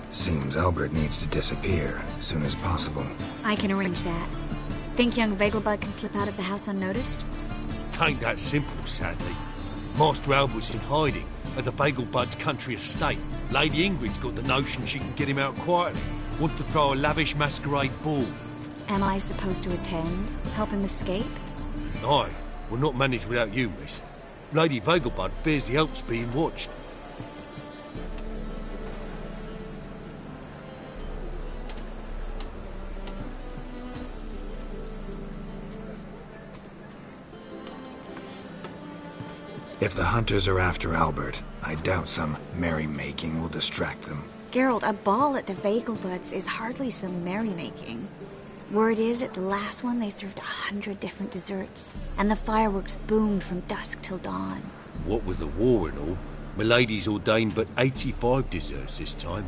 Seems Albert needs to disappear as soon as possible. I can arrange that. Think young Vegelbud can slip out of the house unnoticed? Tain't that simple, sadly. Master Albert's in hiding at the Vegelbud's country estate. Lady Ingrid's got the notion she can get him out quietly. Wants to throw a lavish masquerade ball. Am I supposed to attend? Help him escape? Aye. We'll not manage without you, miss. Lady Vegelbud fears the Alps being watched. If the hunters are after Albert, I doubt some merrymaking will distract them. Geralt, a ball at the Vegelbuds is hardly some merrymaking. Word is, at the last one they served 100 different desserts, and the fireworks boomed from dusk till dawn. What with the war and all, Milady's ordained but 85 desserts this time.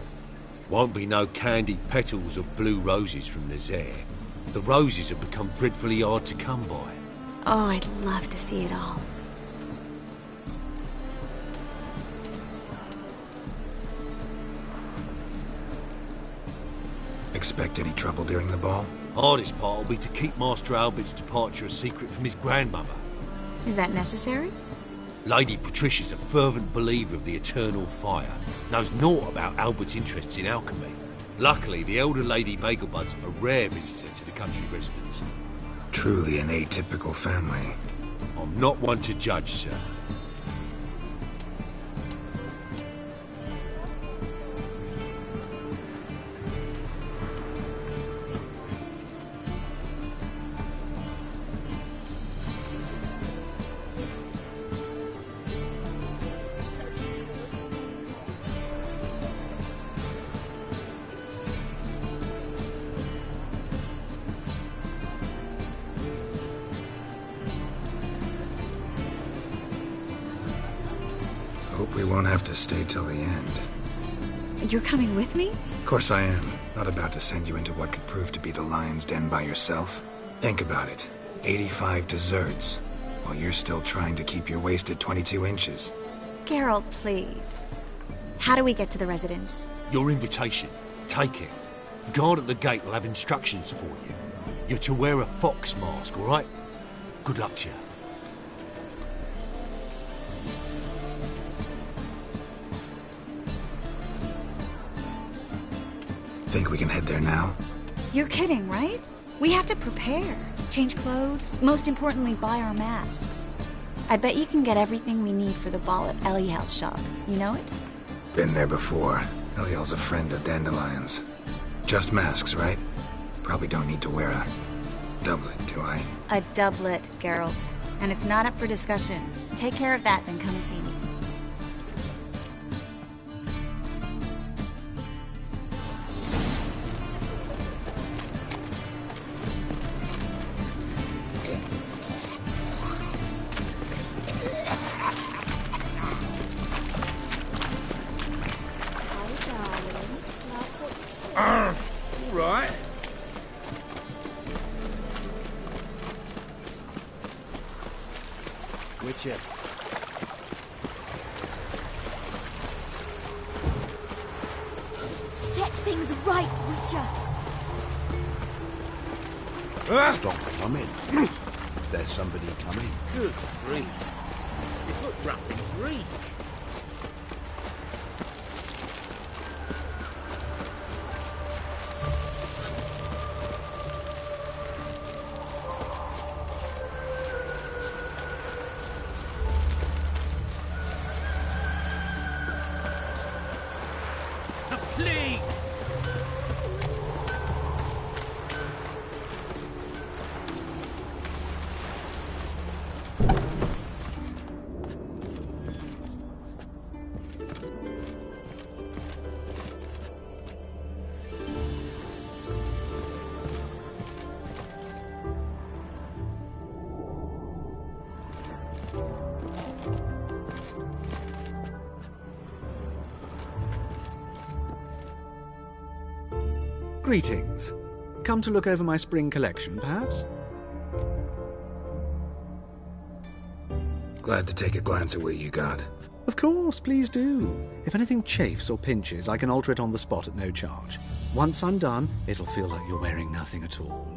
Won't be no candied petals of blue roses from Nazaire. The roses have become dreadfully hard to come by. Oh, I'd love to see it all. Expect any trouble during the ball? Hardest part will be to keep Master Albert's departure a secret from his grandmother. Is that necessary? Lady Patricia's a fervent believer of the eternal fire. Knows naught about Albert's interests in alchemy. Luckily, the elder Lady Vegelbud's a rare visitor to the country residence. Truly an atypical family. I'm not one to judge, sir. Hope we won't have to stay till the end. You're coming with me? Of course I am. Not about to send you into what could prove to be the lion's den by yourself. Think about it. 85 desserts, while you're still trying to keep your waist at 22 inches. Geralt, please. How do we get to the residence? Your invitation. Take it. The guard at the gate will have instructions for you. You're to wear a fox mask, all right? Good luck to you. Think we can head there now? You're kidding, right? We have to prepare. Change clothes, most importantly, buy our masks. I bet you can get everything we need for the ball at Eliel's shop. You know it? Been there before. Eliel's a friend of Dandelion's. Just masks, right? Probably don't need to wear a doublet, do I? A doublet, Geralt. And it's not up for discussion. Take care of that, then come and see me. All right. Witcher. Set things right, Witcher. Stop coming. There's somebody coming. Good grief. Your foot wrappings reek. Please! Greetings. Come to look over my spring collection, perhaps? Glad to take a glance at what you got. Of course, please do. If anything chafes or pinches, I can alter it on the spot at no charge. Once I'm done, it'll feel like you're wearing nothing at all.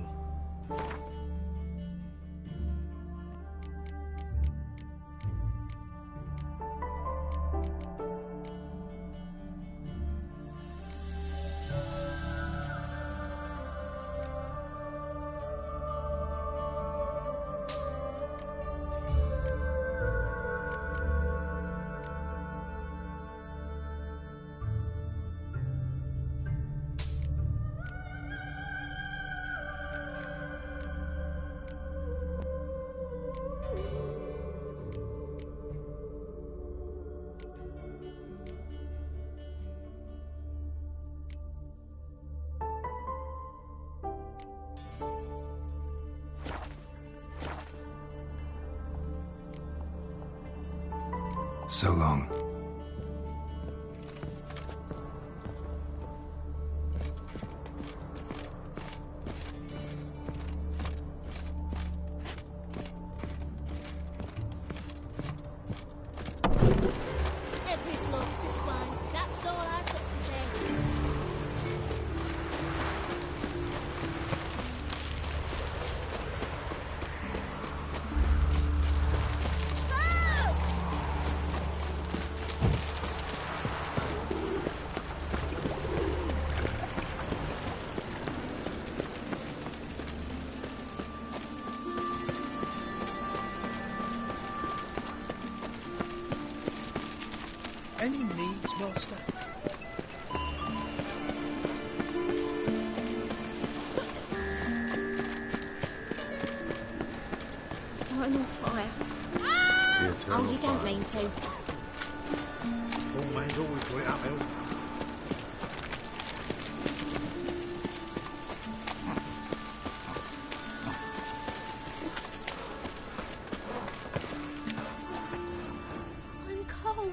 So long. Every bloke's a swine. That's all I've got to say. Any needs, master? Eternal fire. The eternal Oh, you don't fire. mean to. Poor man's always got it uphill. I'm cold.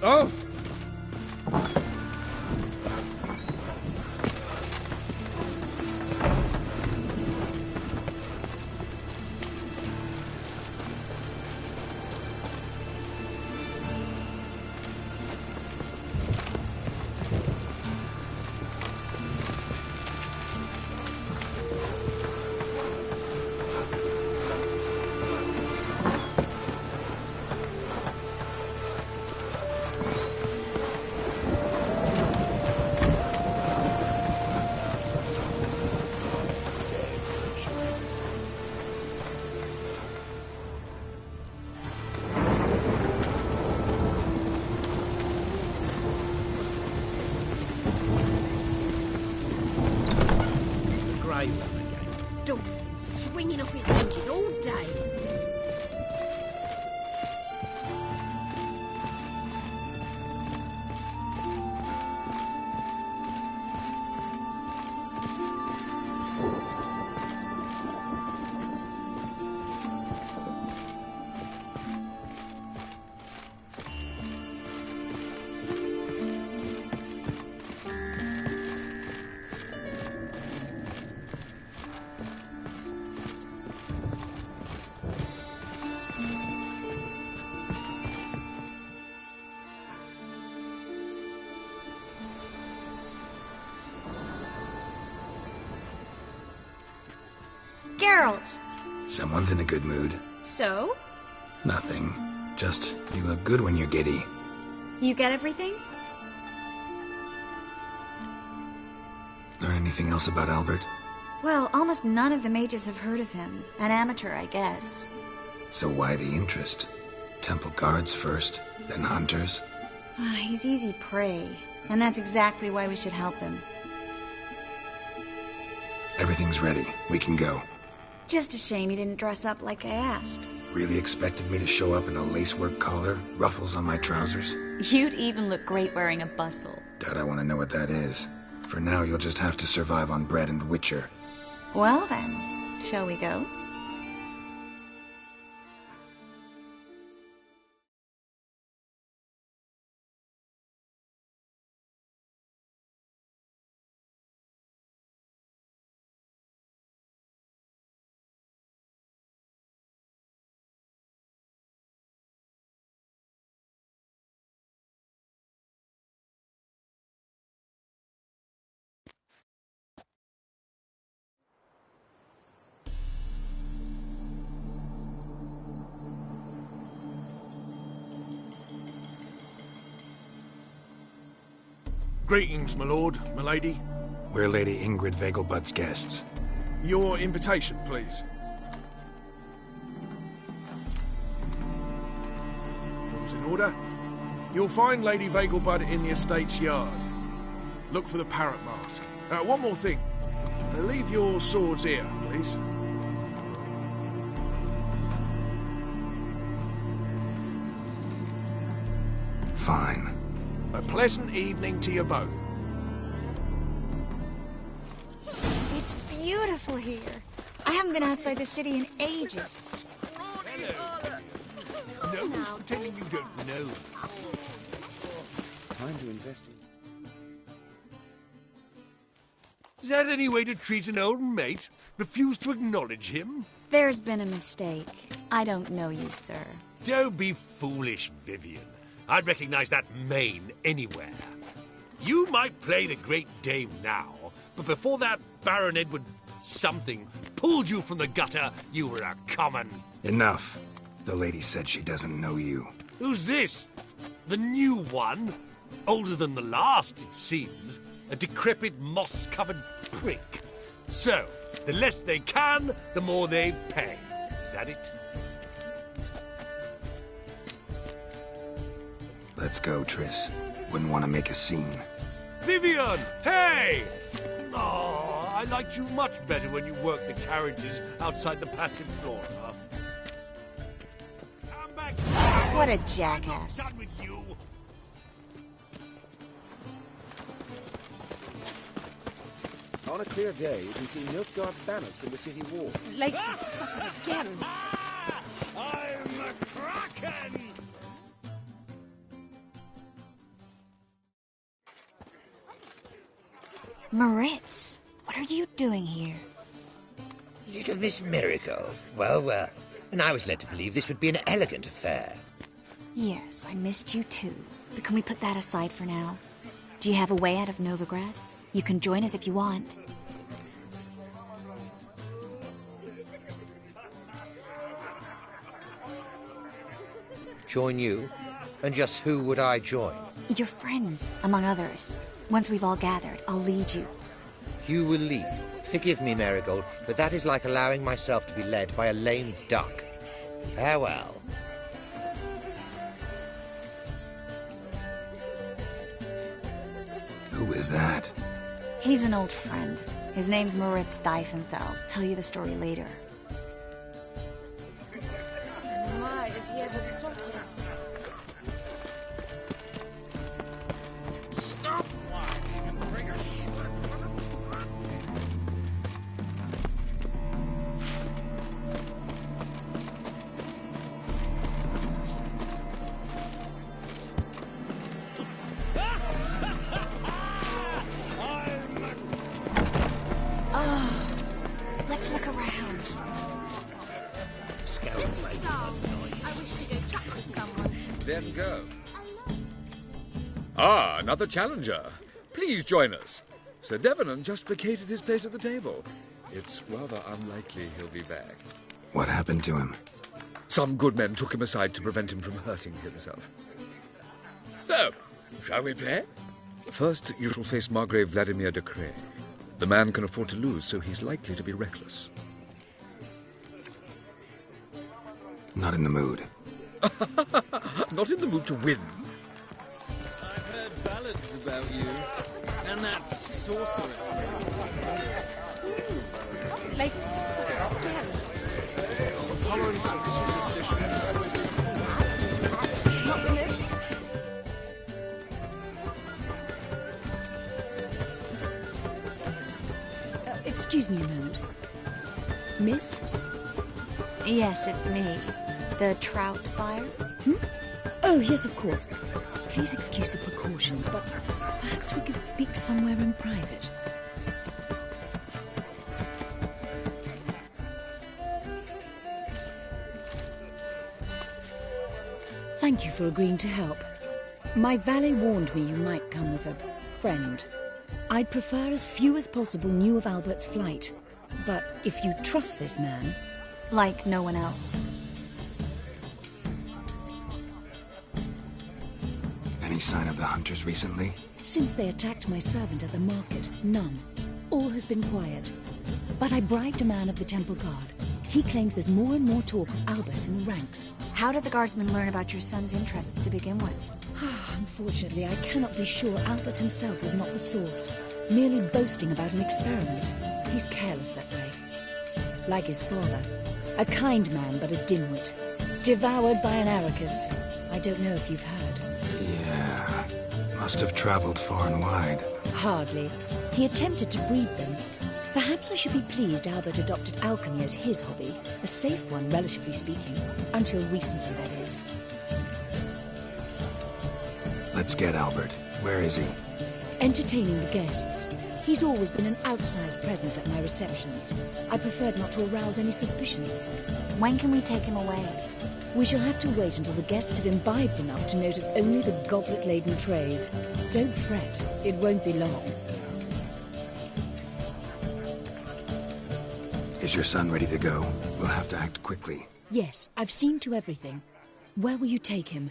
Oh! Door swinging off its hinges all day. Geralt! Someone's in a good mood. So? Nothing. Just, you look good when you're giddy. You get everything? Learn anything else about Albert? Well, almost none of the mages have heard of him. An amateur, I guess. So why the interest? Temple guards first, then hunters? He's easy prey, and that's exactly why we should help him. Everything's ready. We can go. Just a shame you didn't dress up like I asked. Really expected me to show up in a lacework collar, ruffles on my trousers? You'd even look great wearing a bustle. Doubt I want to know what that is. For now, you'll just have to survive on bread and Witcher. Well then, shall we go? Greetings, my lord, my lady. We're Lady Ingrid Vegelbud's guests. Your invitation, please. All's in order. You'll find Lady Vegelbud in the estate's yard. Look for the parrot mask. One more thing. Leave your swords here, please. Fine. A pleasant evening to you both. It's beautiful here. I haven't been outside the city in ages. No use pretending you don't know. Time to invest in. Is that any way to treat an old mate? Refuse to acknowledge him? There's been a mistake. I don't know you, sir. Don't be foolish, Vivian. I'd recognize that mane anywhere. You might play the Great Dame now, but before that Baron Edward something pulled you from the gutter, you were a common... Enough. The lady said she doesn't know you. Who's this? The new one? Older than the last, it seems. A decrepit, moss-covered prick. So, the less they can, the more they pay. Is that it? Let's go, Triss. Wouldn't want to make a scene. Vivian! Hey! Oh, I liked you much better when you worked the carriages outside the passive flora. Come back! What a jackass. I'm done with you. On a clear day, you can see Nilfgaard's banners from the city walls. Late for supper again. I'm a kraken! Moritz, what are you doing here? Little Miss Miracle. Well, well. And I was led to believe this would be an elegant affair. Yes, I missed you too. But can we put that aside for now? Do you have a way out of Novigrad? You can join us if you want. Join you? And just who would I join? Your friends, among others. Once we've all gathered, I'll lead you. You will lead. Forgive me, Marigold, but that is like allowing myself to be led by a lame duck. Farewell. Who is that? He's an old friend. His name's Moritz Diefenthal. Tell you the story later. My, does he ever sort it? Stop whining and bring a Let's look around. Scout This is Dom. I wish to go chat with someone. Then go. Ah, another challenger. Please join us. Sir Devenant just vacated his place at the table. It's rather unlikely he'll be back. What happened to him? Some good men took him aside to prevent him from hurting himself. So, shall we play? First, you shall face Margrave Vladimir de Cray. The man can afford to lose, so he's likely to be reckless. Not in the mood. Not in the mood to win. I've heard ballads about you. And that sorceress. Ladies, again. Tolerance of superstition. Not removed. Excuse me a moment. Miss? Yes, it's me. The trout buyer? Oh, yes, of course. Please excuse the precautions, but perhaps we could speak somewhere in private. Thank you for agreeing to help. My valet warned me you might come with a friend. I'd prefer as few as possible knew of Albert's flight. But if you trust this man... Like no one else. Any sign of the hunters recently? Since they attacked my servant at the market, none. All has been quiet. But I bribed a man of the Temple Guard. He claims there's more and more talk of Albert in the ranks. How did the guardsmen learn about your son's interests to begin with? Unfortunately, I cannot be sure Albert himself was not the source, merely boasting about an experiment. He's careless that way. Like his father. A kind man, but a dimwit. Devoured by an Arrakis. I don't know if you've heard. Yeah. Must have traveled far and wide. Hardly. He attempted to breed them. Perhaps I should be pleased Albert adopted alchemy as his hobby. A safe one, relatively speaking. Until recently, that is. Let's get Albert. Where is he? Entertaining the guests. He's always been an outsized presence at my receptions. I preferred not to arouse any suspicions. When can we take him away? We shall have to wait until the guests have imbibed enough to notice only the goblet-laden trays. Don't fret, it won't be long. Is your son ready to go? We'll have to act quickly. Yes, I've seen to everything. Where will you take him?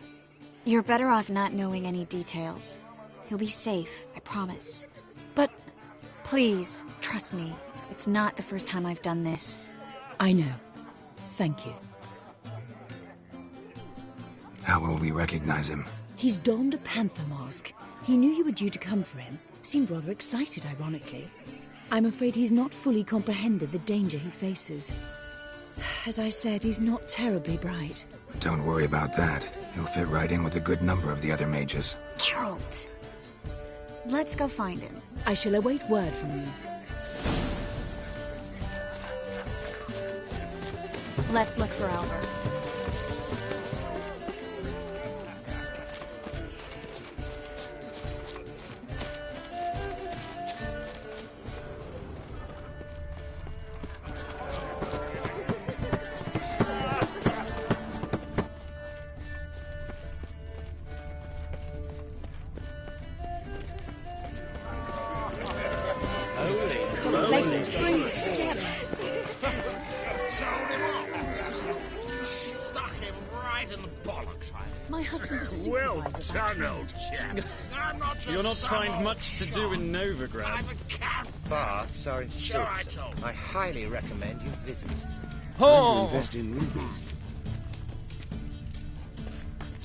You're better off not knowing any details. He'll be safe, I promise. But... Please, trust me. It's not the first time I've done this. I know. Thank you. How will we recognize him? He's donned a panther mask. He knew you were due to come for him. Seemed rather excited, ironically. I'm afraid he's not fully comprehended the danger he faces. As I said, he's not terribly bright. Don't worry about that. He'll fit right in with a good number of the other mages. Geralt! Let's go find him. I shall await word from you. Let's look for Albert. husband's a Well supervisor. done, old chap. I'm not You'll not find much to do in Novigrad. Baths are in Silkton. I highly recommend you visit. And you invest in rubies.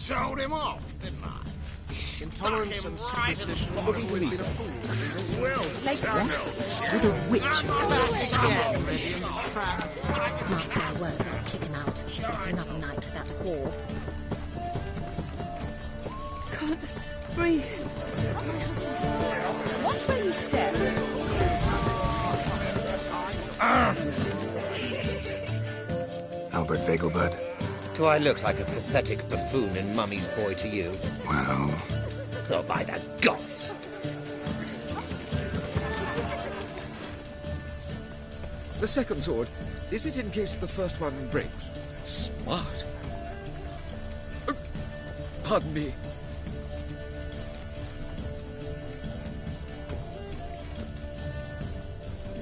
Told him off, didn't I? Intolerance and superstition. Looking for Lisa. Well Like done, what? old chap. With a witch. Mark my words, I'll kick him out. It's another night without a whore. Can't breathe. My husband is so... Watch where you step. Albert Vegelbud? Do I look like a pathetic buffoon and mummy's boy to you? Well... Oh, by the gods! The second sword, is it in case the first one breaks? Smart. Pardon me.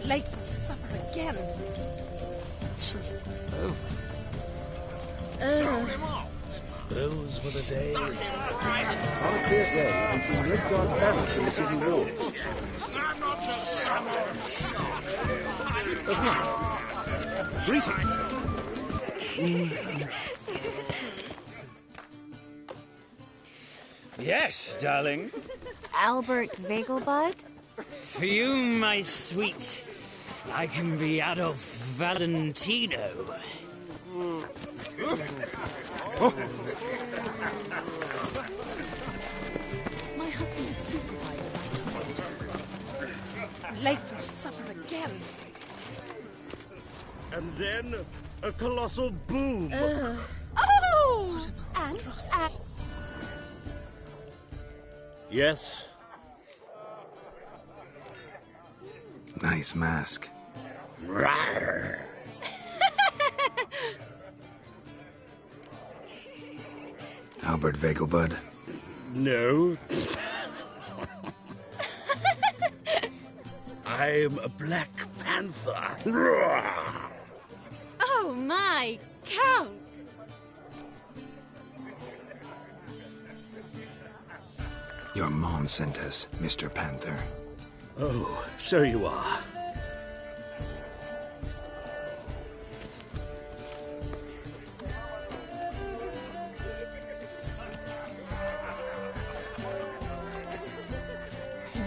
Late for supper again. Told him off. Those were the days. On a clear day, you can see Nilfgaard's banners from the city walls. I'm not just someone. Greetings. Yes, darling. Albert Vegelbud? For you, my sweet, I can be Adolf Valentino. My husband is supervisor by trade. Late for supper again. And then a colossal boom. Oh! What a monstrosity. Yes? Nice mask. Rawr. Albert Vegelbud? No. I'm a Black Panther. Rawr. Oh my, Count! Your mom sent us, Mr. Panther. Oh, so you are.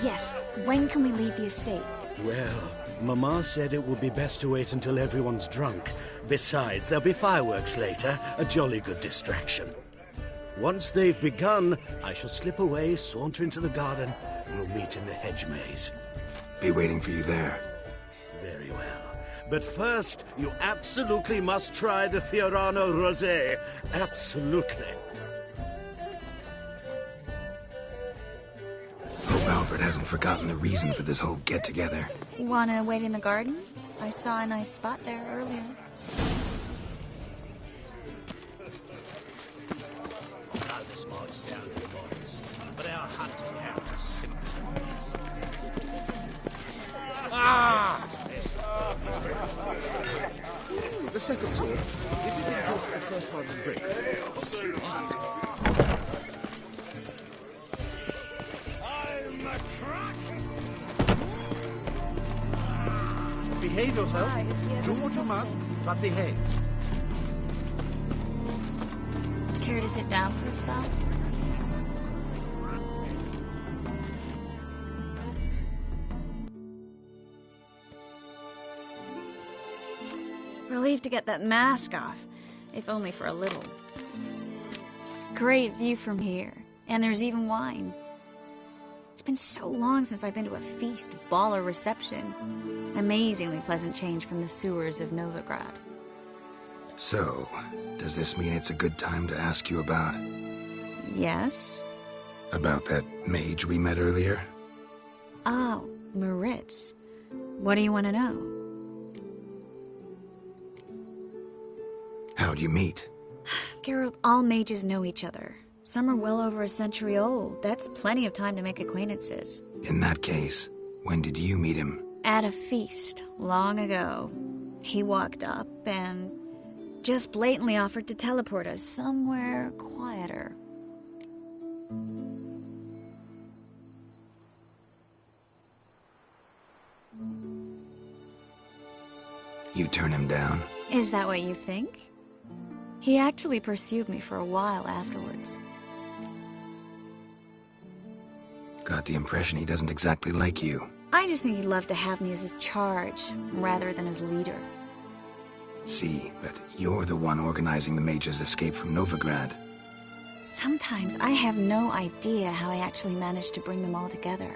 Yes. When can we leave the estate? Well, Mama said it would be best to wait until everyone's drunk. Besides, there'll be fireworks later, a jolly good distraction. Once they've begun, I shall slip away, saunter into the garden. We'll meet in the hedge maze. Be waiting for you there. Very well. But first, you absolutely must try the Fiorano Rosé. Absolutely. Hope Albert hasn't forgotten the reason for this whole get-together. Wanna wait in the garden? I saw a nice spot there earlier. Now this might sound modest, but our hunting house is simple. Ah! The second sword, is it in case the first one breaks? Smart. Behave yourself. Do what you must, but behave. Care to sit down for a spell? Relieved to get that mask off, if only for a little. Great view from here, and there's even wine. It's been so long since I've been to a feast, ball, or reception. Amazingly pleasant change from the sewers of Novigrad. So, does this mean it's a good time to ask you about... Yes? About that mage we met earlier? Oh, Maritz. What do you want to know? How'd you meet? Geralt, all mages know each other. Some are well over a century old. That's plenty of time to make acquaintances. In that case, when did you meet him? At a feast, long ago. He walked up and just blatantly offered to teleport us somewhere quieter. You turn him down? Is that what you think? He actually pursued me for a while afterwards. Got the impression he doesn't exactly like you. I just think he'd love to have me as his charge, rather than his leader. See, but you're the one organizing the mage's escape from Novigrad. Sometimes I have no idea how I actually managed to bring them all together.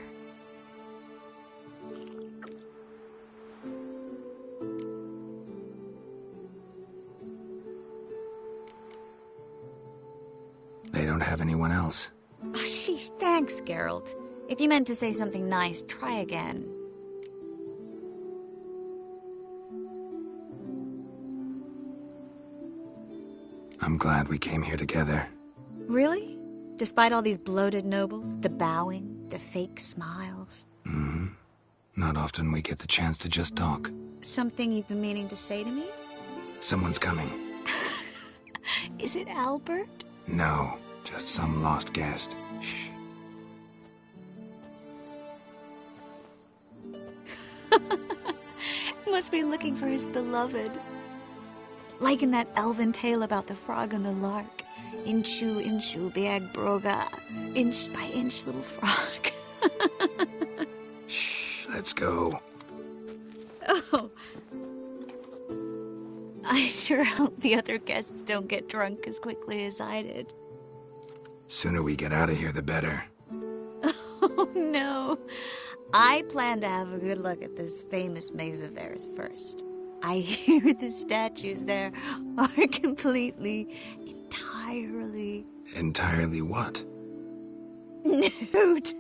They don't have anyone else. Oh, sheesh, thanks, Geralt. If you meant to say something nice, try again. I'm glad we came here together. Really? Despite all these bloated nobles, the bowing, the fake smiles? Mm-hmm. Not often we get the chance to just talk. Something you've been meaning to say to me? Someone's coming. Is it Albert? No, just some lost guest. Shh. Must be looking for his beloved. Like in that elven tale about the frog and the lark. Inchu, inchu, biag broga. Inch by inch, little frog. Shh, let's go. Oh. I sure hope the other guests don't get drunk as quickly as I did. Sooner we get out of here, the better. Oh, no. I plan to have a good look at this famous maze of theirs first. I hear the statues there are entirely... Entirely what? Nude.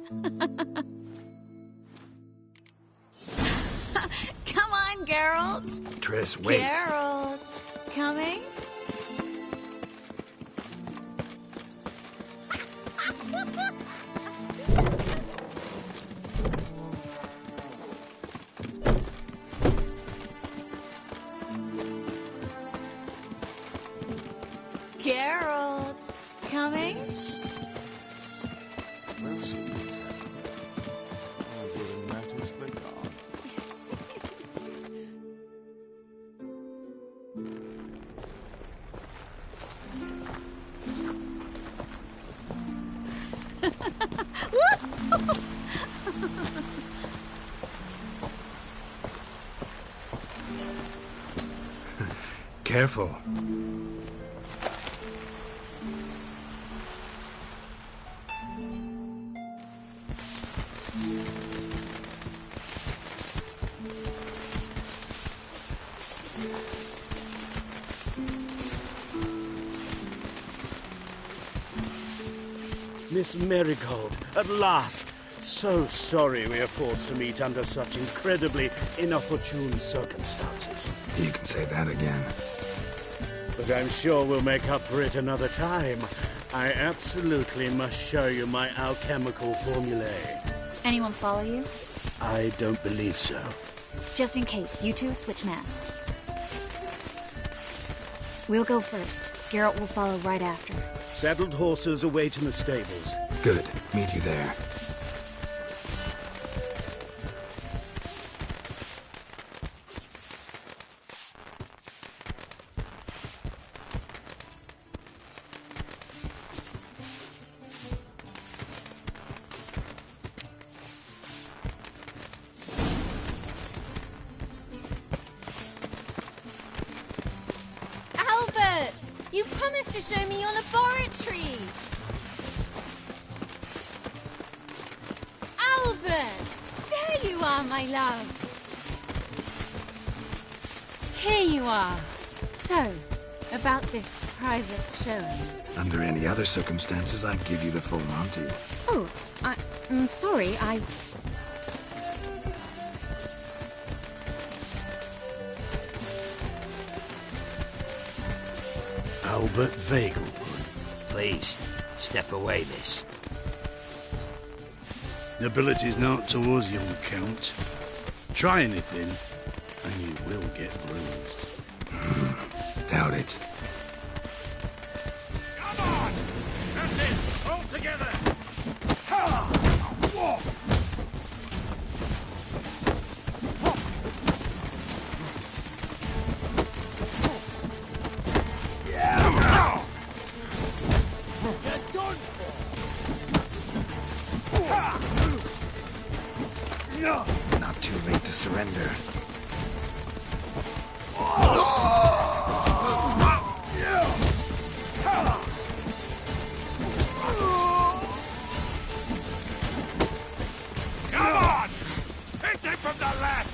Come on, Geralt. Triss, wait. Geralt, coming? Geralt, coming? We'll see what's happening. I'll do the matters begun. Careful. Miss Marigold, at last! So sorry we are forced to meet under such incredibly inopportune circumstances. You can say that again. But I'm sure we'll make up for it another time. I absolutely must show you my alchemical formulae. Anyone follow you? I don't believe so. Just in case, you two switch masks. We'll go first. Geralt will follow right after. Saddled horses await in the stables. Good. Meet you there. You promised to show me your laboratory! Albert! There you are, my love! Here you are. So, about this private showing. Under any other circumstances, I'd give you the full Monty. Oh, I'm sorry, Albert Vegelbud. Please, step away, miss. Nobility's not towards young Count. Try anything, and you will get bruised. Doubt it. Come on! That's it! All together! Not too late to surrender. Come on! Hit him from the left!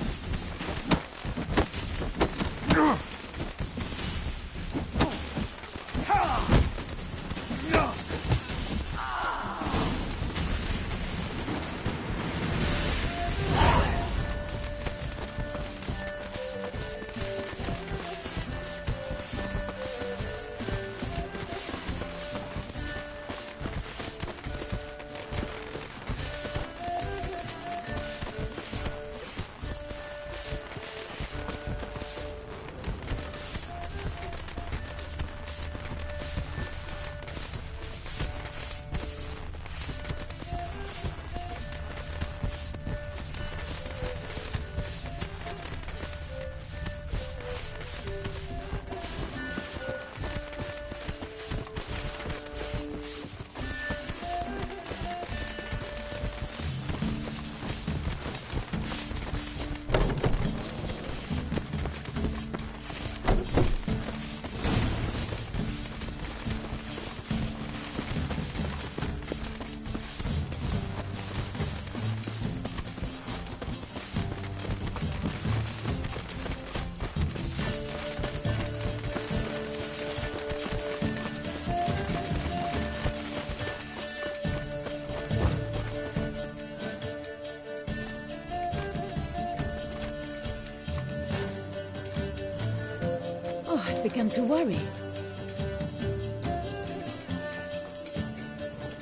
I've begun to worry.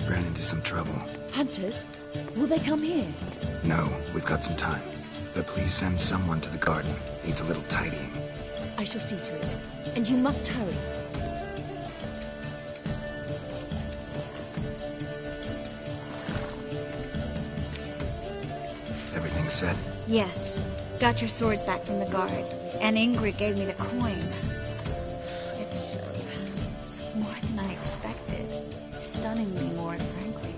Ran into some trouble. Hunters? Will they come here? No, we've got some time. But please send someone to the garden. Needs a little tidying. I shall see to it. And you must hurry. Everything set? Yes. Got your swords back from the guard. And Ingrid gave me the coin. It's more than I expected. Stunningly more, frankly.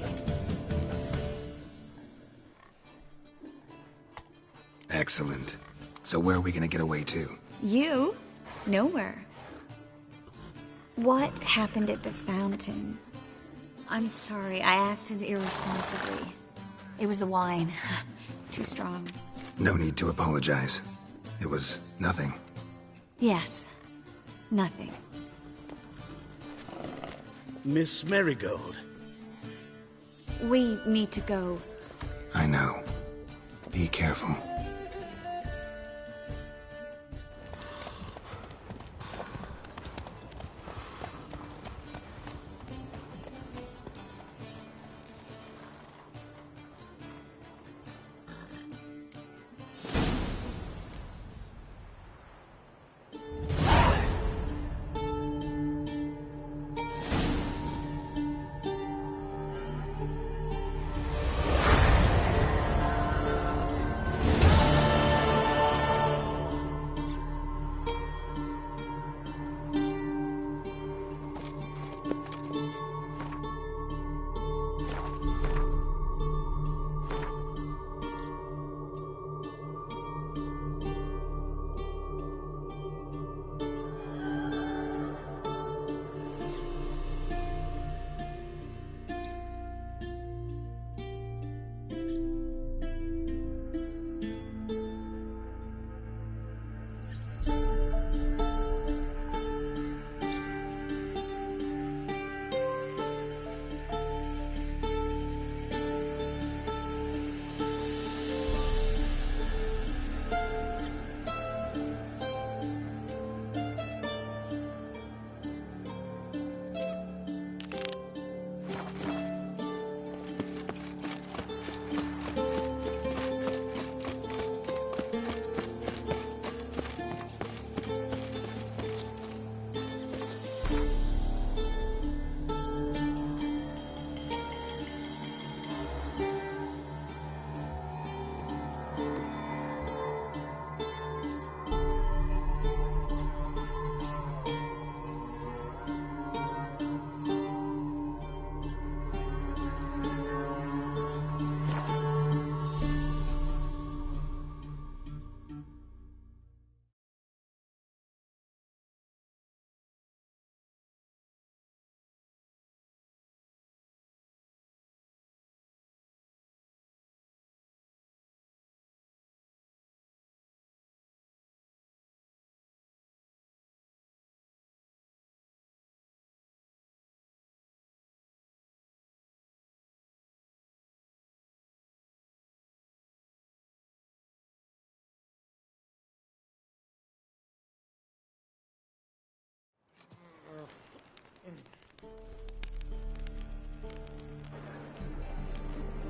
Excellent. So where are we gonna get away to? You? Nowhere. What happened at the fountain? I'm sorry, I acted irresponsibly. It was the wine. Too strong. No need to apologize. It was nothing. Yes. Nothing. Miss Marigold. We need to go. I know. Be careful.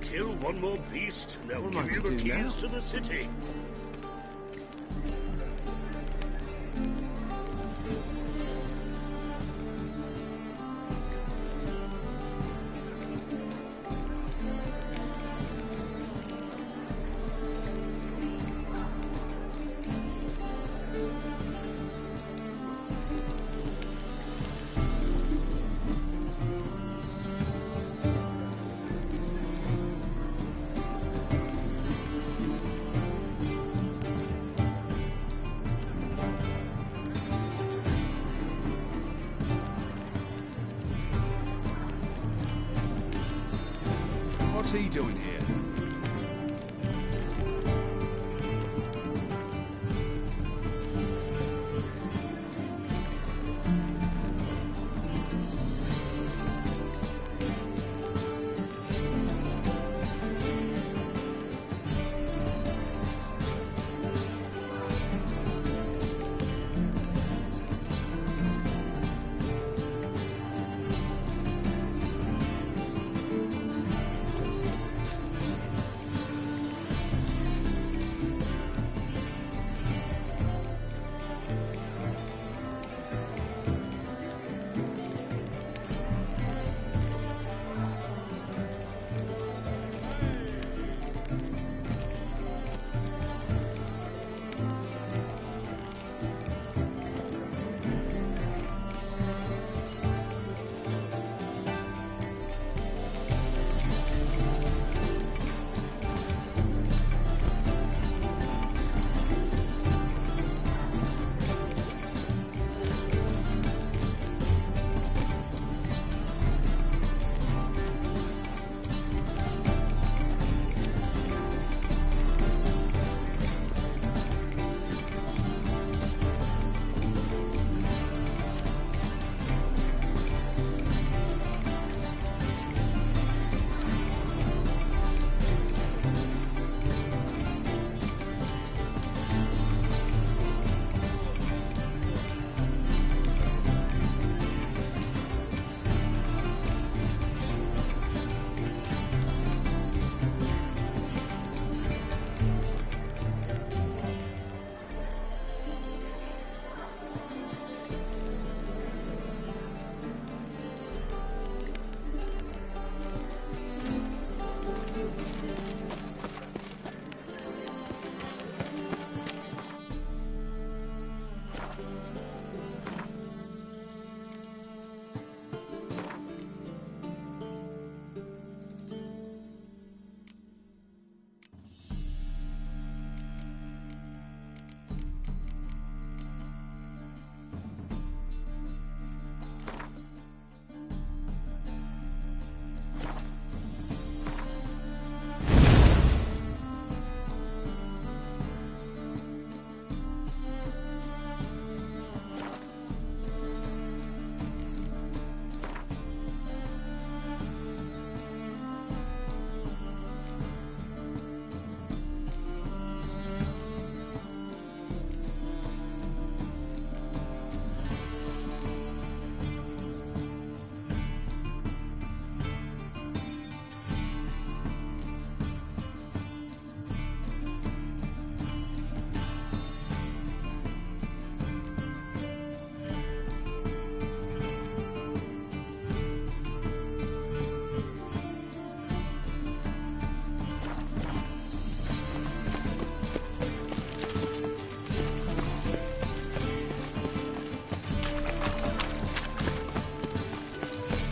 Kill one more beast, and they'll What am I give you to the do keys now? to the city. What's he doing here?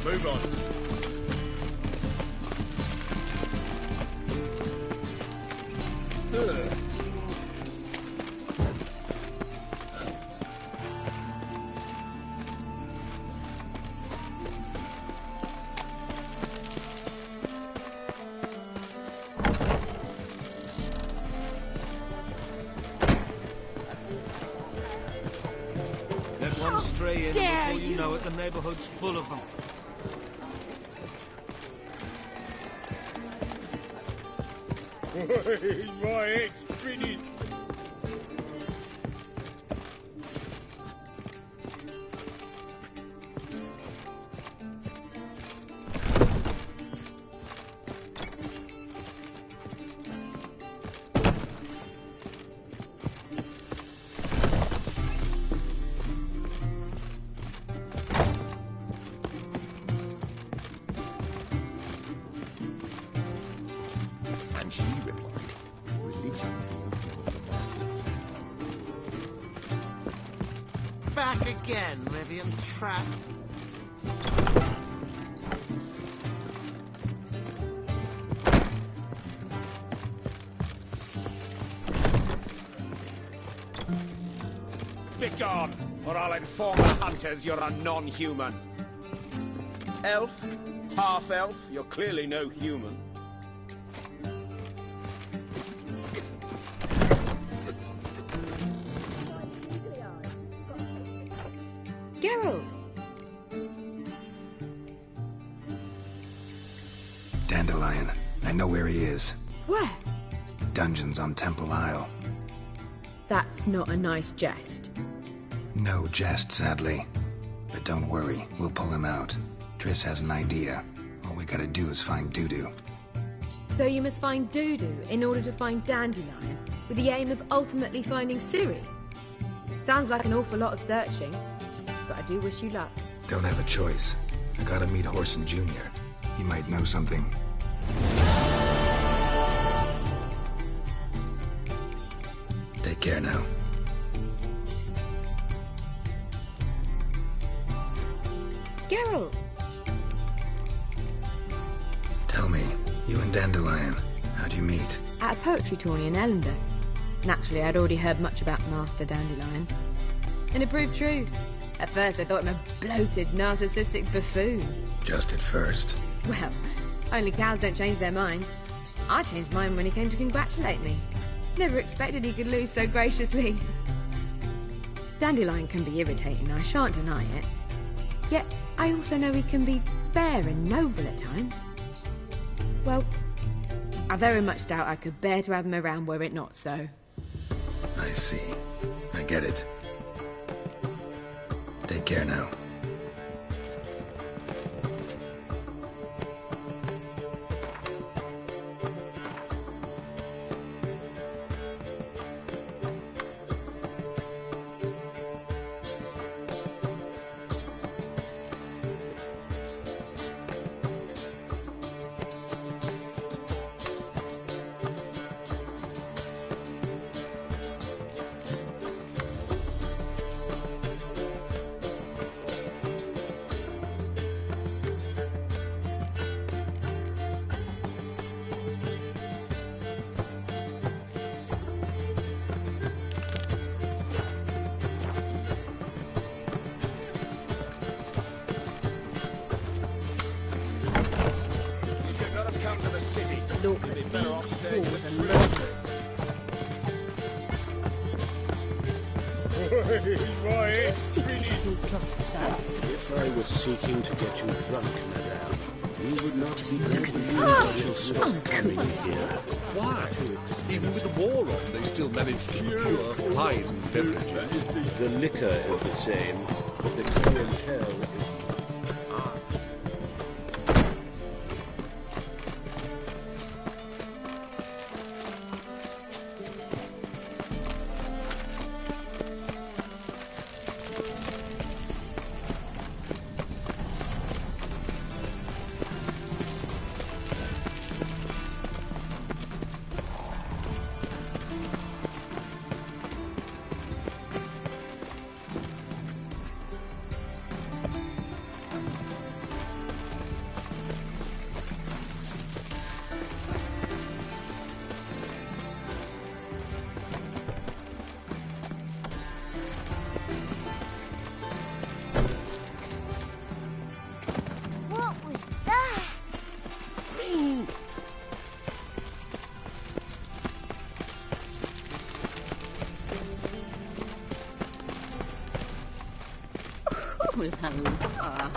Move on. Let one stray in, and dare before you you? know it, the neighborhood's full of them. My head's finished. And she replied, religion's the opium of the masses. Back again, Rivian Trap. Begone, or I'll inform the hunters you're a non-human. Elf? Half-elf? You're clearly no human. Geralt! Dandelion. I know where he is. Where? Dungeons on Temple Isle. That's not a nice jest. No jest, sadly. But don't worry, we'll pull him out. Triss has an idea. All we gotta do is find Dudu. So you must find Dudu in order to find Dandelion, with the aim of ultimately finding Ciri? Sounds like an awful lot of searching, but I do wish you luck. Don't have a choice. I gotta meet Horson Jr. He might know something. Take care now. Geralt! Tell me, you and Dandelion, how'd you meet? At a poetry tourney in Ellender. Naturally, I'd already heard much about Master Dandelion. And it proved true. At first, I thought him a bloated, narcissistic buffoon. Just at first. Well, only cows don't change their minds. I changed mine when he came to congratulate me. Never expected he could lose so graciously. Dandelion can be irritating, I shan't deny it. Yet, I also know he can be fair and noble at times. Well, I very much doubt I could bear to have him around were it not so. I see. I get it. Take care now. City. Look, You'd be better off staying these with fools Right. Do you seek to get you drunk, sir? If I was seeking to get you drunk, madame, you would not be look at able that. to stop coming here. Why? Even with the war on, they still manage to procure fine beverages. The liquor is the same, but the clientele is not. What was that? Me. Ooh la la.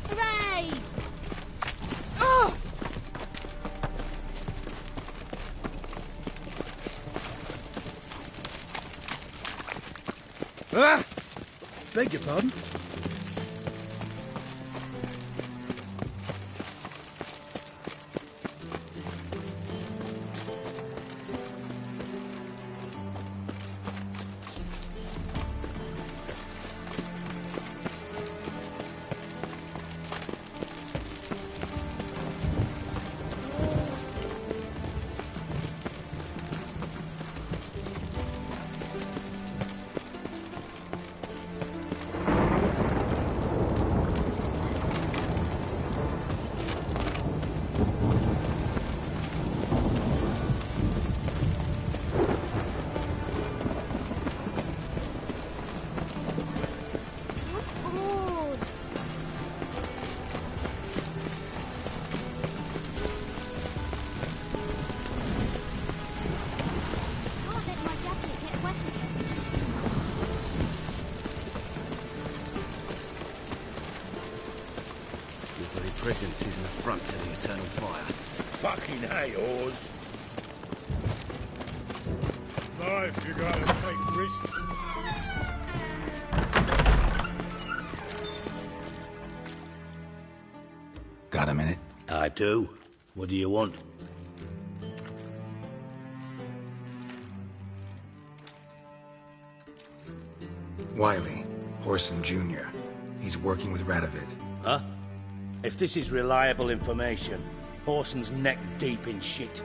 Hooray! Oh! Ah! Beg your pardon? presence is an affront to the Eternal Fire. Fucking hey, Oars. Life, you gotta take risks. Got a minute? I do. What do you want? Wiley, Horson Jr. He's working with Radovid. Huh? If this is reliable information, Horson's neck deep in shit.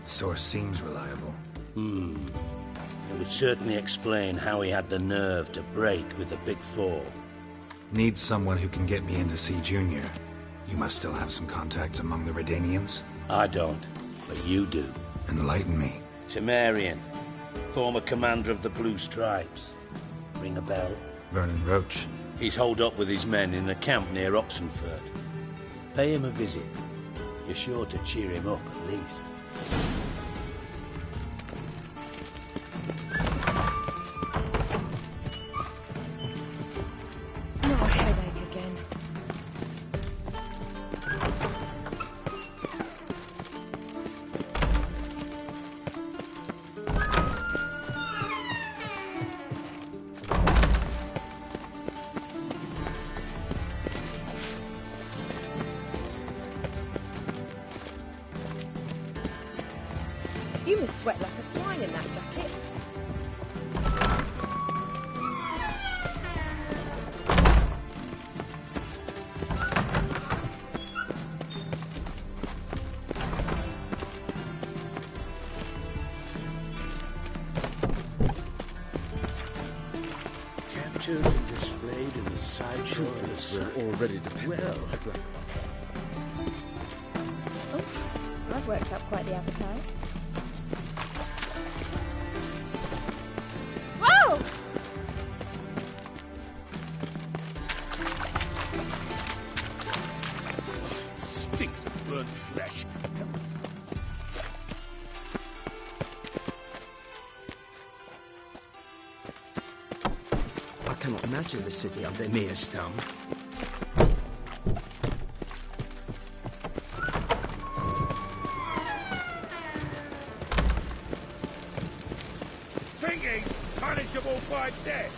Source seems reliable. It would certainly explain how he had the nerve to break with the Big Four. Need someone who can get me in to see Junior. You must still have some contacts among the Redanians? I don't, but you do. Enlighten me. Temerian, former commander of the Blue Stripes. Ring a bell? Vernon Roach. He's holed up with his men in a camp near Oxenford. Pay him a visit. You're sure to cheer him up, at least. More headache again. You must sweat like a swine in that jacket. Captured and displayed in the sideshow of the We're sun. already dependent Well, on Black. Oh, I've worked up quite the appetite. Whoa! Stinks of burnt flesh. I cannot imagine the city under Mir's thumb. Thinking punishable by death.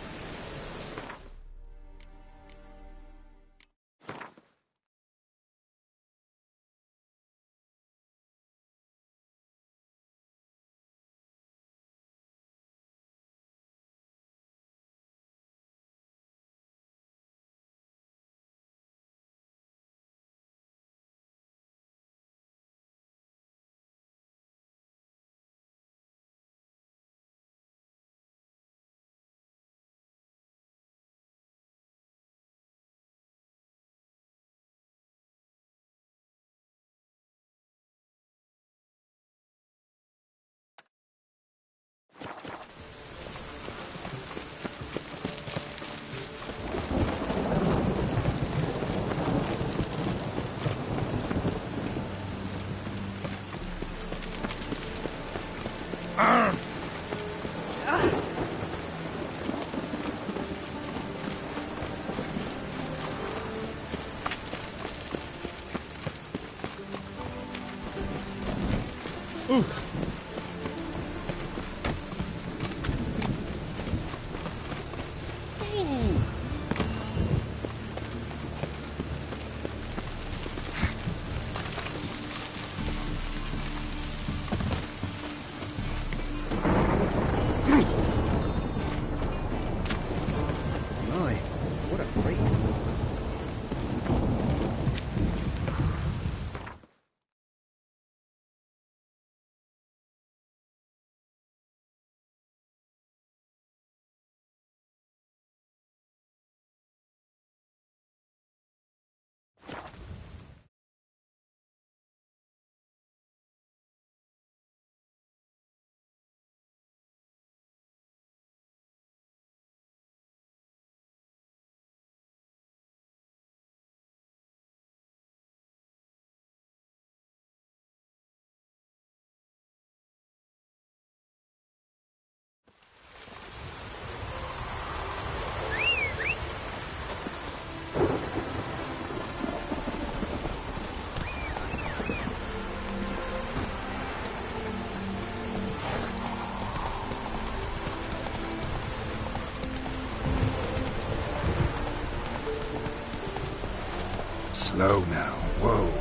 Slow now. Whoa.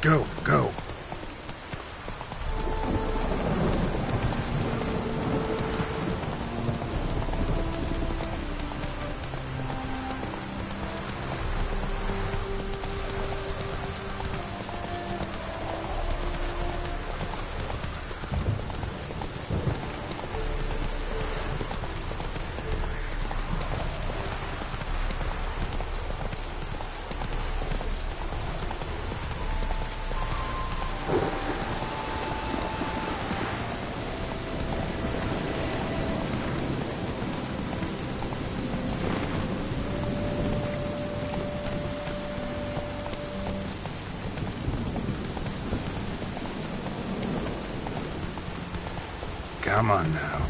Go, go. Come on now.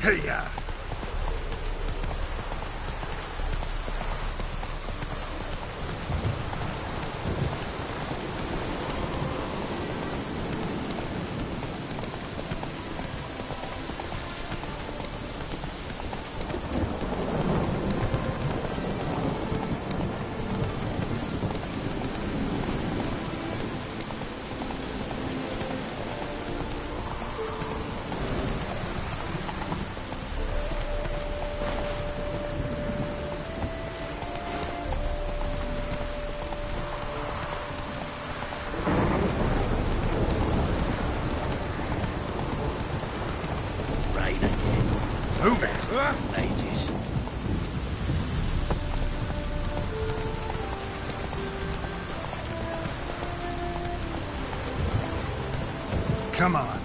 Hey-ya! Move it! Ages. Come on.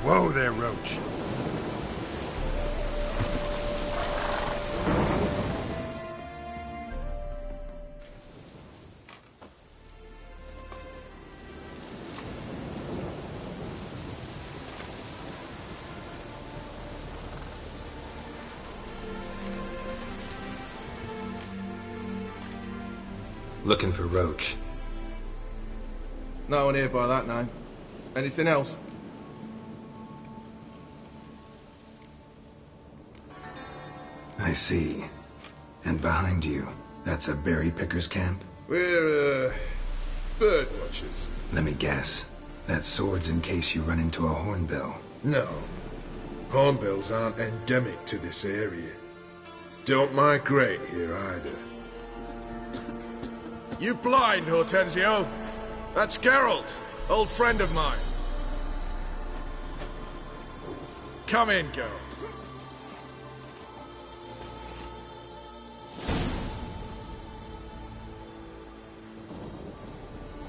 Whoa there, Roach. Looking for Roach. No one here by that name. Anything else? I see. And behind you, that's a berry picker's camp? We're, bird watchers. Let me guess. That sword's in case you run into a hornbill. No. Hornbills aren't endemic to this area. Don't migrate here either. You blind, Hortensio? That's Geralt, old friend of mine. Come in, Geralt.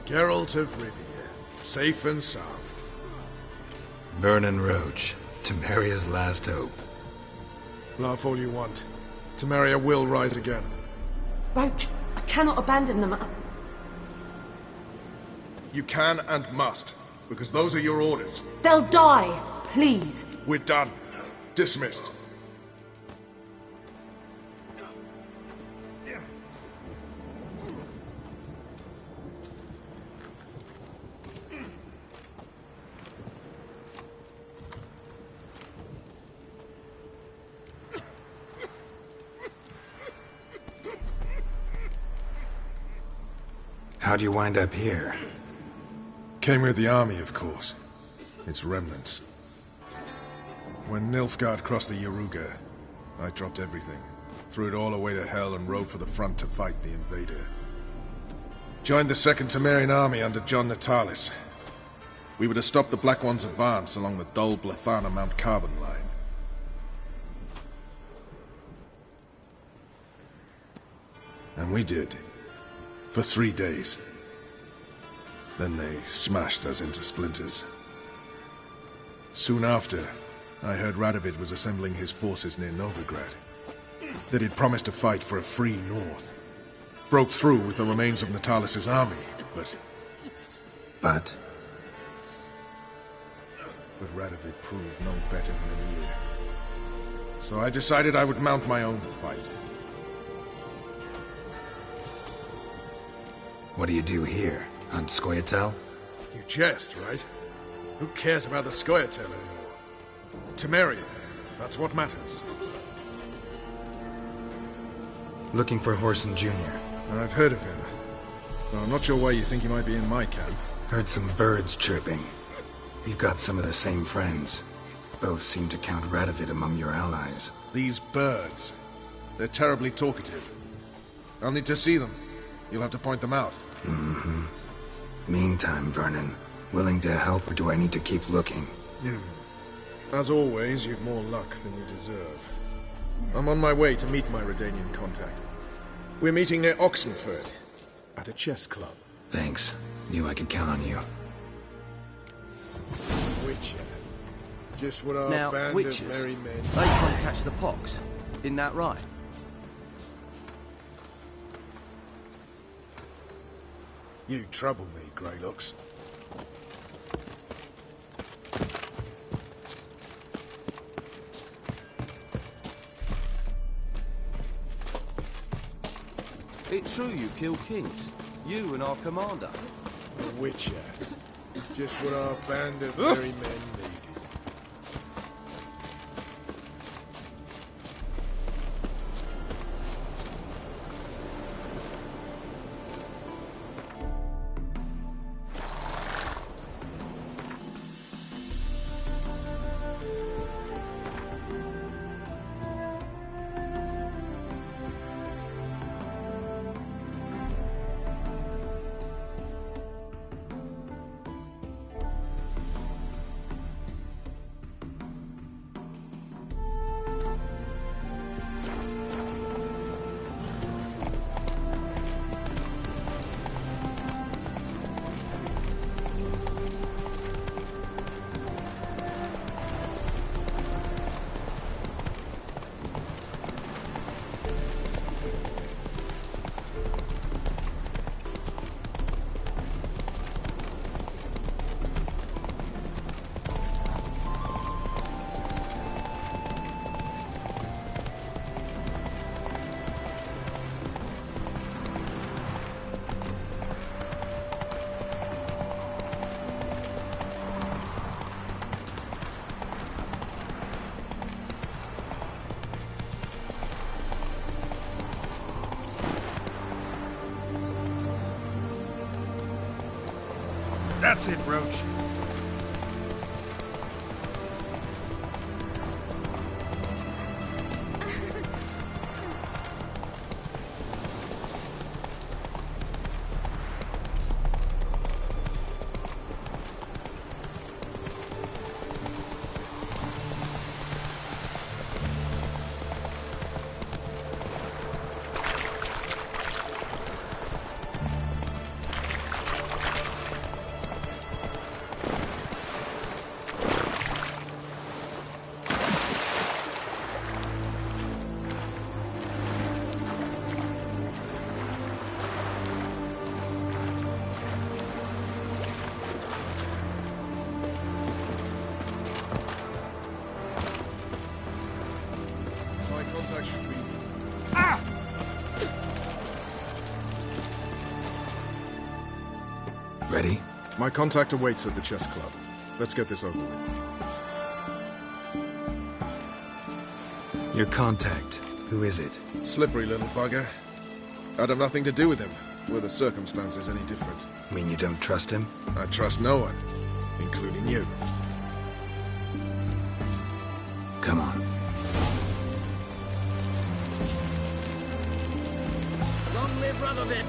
Geralt of Rivia, safe and sound. Vernon Roach, Temeria's last hope. Laugh all you want. Temeria will rise again. Roach, I cannot abandon them. You can and must, because those are your orders. They'll die, please. We're done. Dismissed. How'd you wind up here? Came with the army, of course. Its remnants. When Nilfgaard crossed the Yaruga, I dropped everything. Threw it all away to hell and rode for the front to fight the invader. Joined the Second Temerian army under John Natalis. We were to stop the Black One's advance along the Dol Blathana Mount Carbon line. And we did. For 3 days. Then they smashed us into splinters. Soon after, I heard Radovid was assembling his forces near Novigrad. That he'd promised to fight for a free North. Broke through with the remains of Natalis' army, but... But Radovid proved no better than an ear. So I decided I would mount my own fight. what do you do here? On Scoia'tael? You jest, right? Who cares about the Scoia'tael anymore? Temeria, that's what matters. Looking for Whoreson Jr. I've heard of him. Well, I'm not sure why you think he might be in my camp. Heard some birds chirping. We've got some of the same friends. Both seem to count Radovid among your allies. These birds. They're terribly talkative. I'll need to see them. You'll have to point them out. Mm-hmm. Meantime, Vernon, willing to help or do I need to keep looking? As always, you've more luck than you deserve. I'm on my way to meet my Redanian contact. We're meeting near Oxenford, at a chess club. Thanks. Knew I could count on you. Witcher. Just what our Now, band witches, of merry men... they can't catch the pox. Isn't that right? You trouble me, Greylocks. It's true you kill kings. You and our commander. A witcher. Just what our band of merry men needed. That's it, Roach. Ready? My contact awaits at the chess club. Let's get this over with. Your contact. Who is it? Slippery little bugger. I'd have nothing to do with him. Were the circumstances any different? Mean you don't trust him? I trust no one, including you. Come on. Long live Radovid!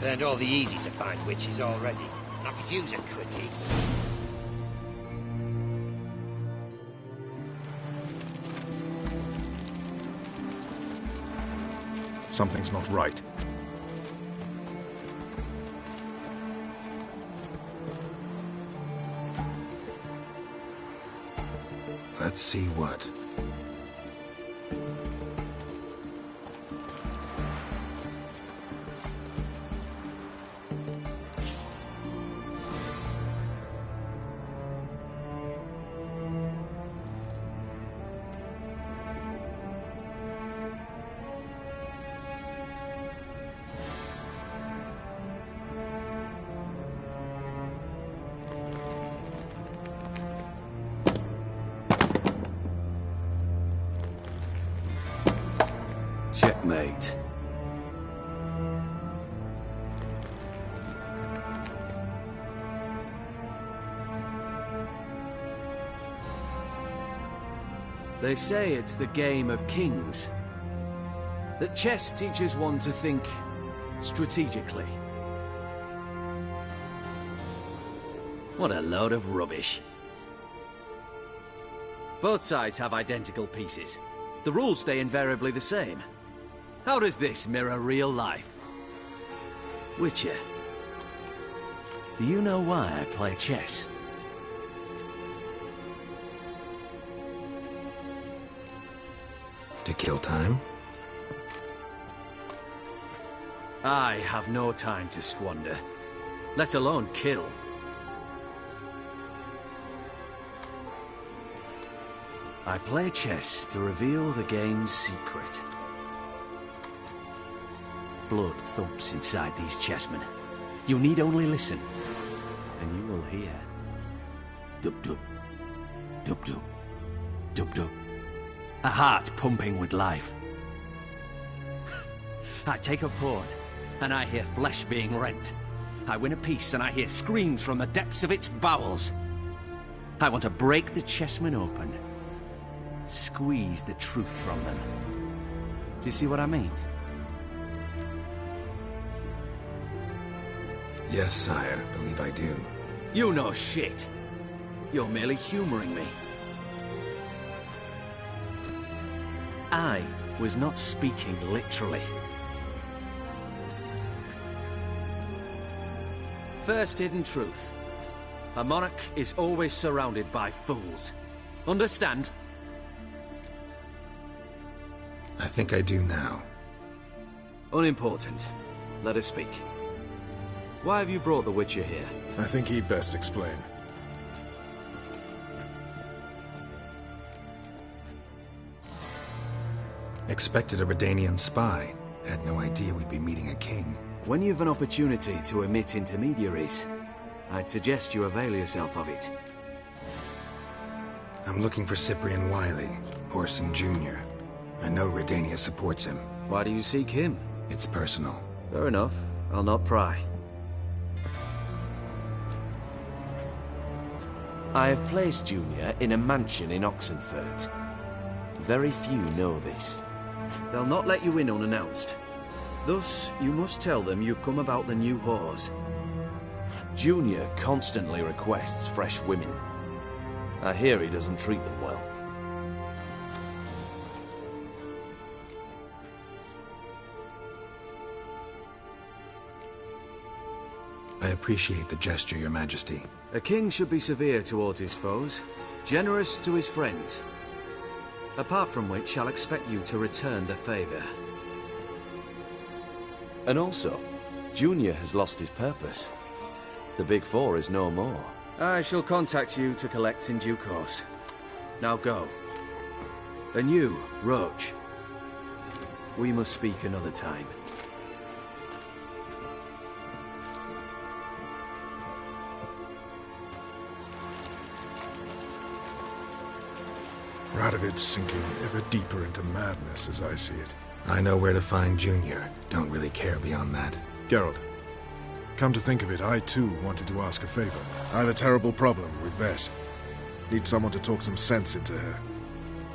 Learned all the easy-to-find witches already. I could use a quickie. Something's not right. Let's see what. Checkmate. They say it's the game of kings. That chess teaches one to think strategically. What a load of rubbish. Both sides have identical pieces. The rules stay invariably the same. How does this mirror real life? Witcher, do you know why I play chess? To kill time? I have no time to squander, let alone kill. I play chess to reveal the game's secret. Blood thumps inside these chessmen. You need only listen, and you will hear. Dub-dub, dub-dub, dub-dub. A heart pumping with life. I take a pawn, and I hear flesh being rent. I win a piece, and I hear screams from the depths of its bowels. I want to break the chessmen open. Squeeze the truth from them. Do you see what I mean? Yes, sire. Believe I do. You know shit. You're merely humoring me. I was not speaking literally. First hidden truth. A monarch is always surrounded by fools. Understand? I think I do now. Unimportant. Let us speak. Why have you brought the Witcher here? I think he'd best explain. Expected a Redanian spy. Had no idea we'd be meeting a king. When you've an opportunity to omit intermediaries, I'd suggest you avail yourself of it. I'm looking for Cyprian Wiley, Orson Jr. I know Redania supports him. Why do you seek him? It's personal. Fair enough. I'll not pry. I have placed Junior in a mansion in Oxenfurt. Very few know this. They'll not let you in unannounced. Thus, you must tell them you've come about the new whores. Junior constantly requests fresh women. I hear he doesn't treat them well. I appreciate the gesture, Your Majesty. A king should be severe towards his foes, generous to his friends. Apart from which, I'll expect you to return the favor. And also, Junior has lost his purpose. The Big Four is no more. I shall contact you to collect in due course. Now go. And you, Roach. We must speak another time. Radovid's sinking ever deeper into madness as I see it. I know where to find Junior. Don't really care beyond that. Geralt, come to think of it, I too wanted to ask a favor. I have a terrible problem with Vess. Need someone to talk some sense into her.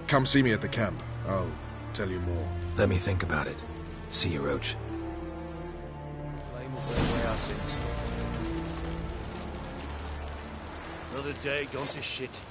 Come see me at the camp. I'll tell you more. Let me think about it. See you, Roach. Flame will burn away our sins. Another day gone to shit.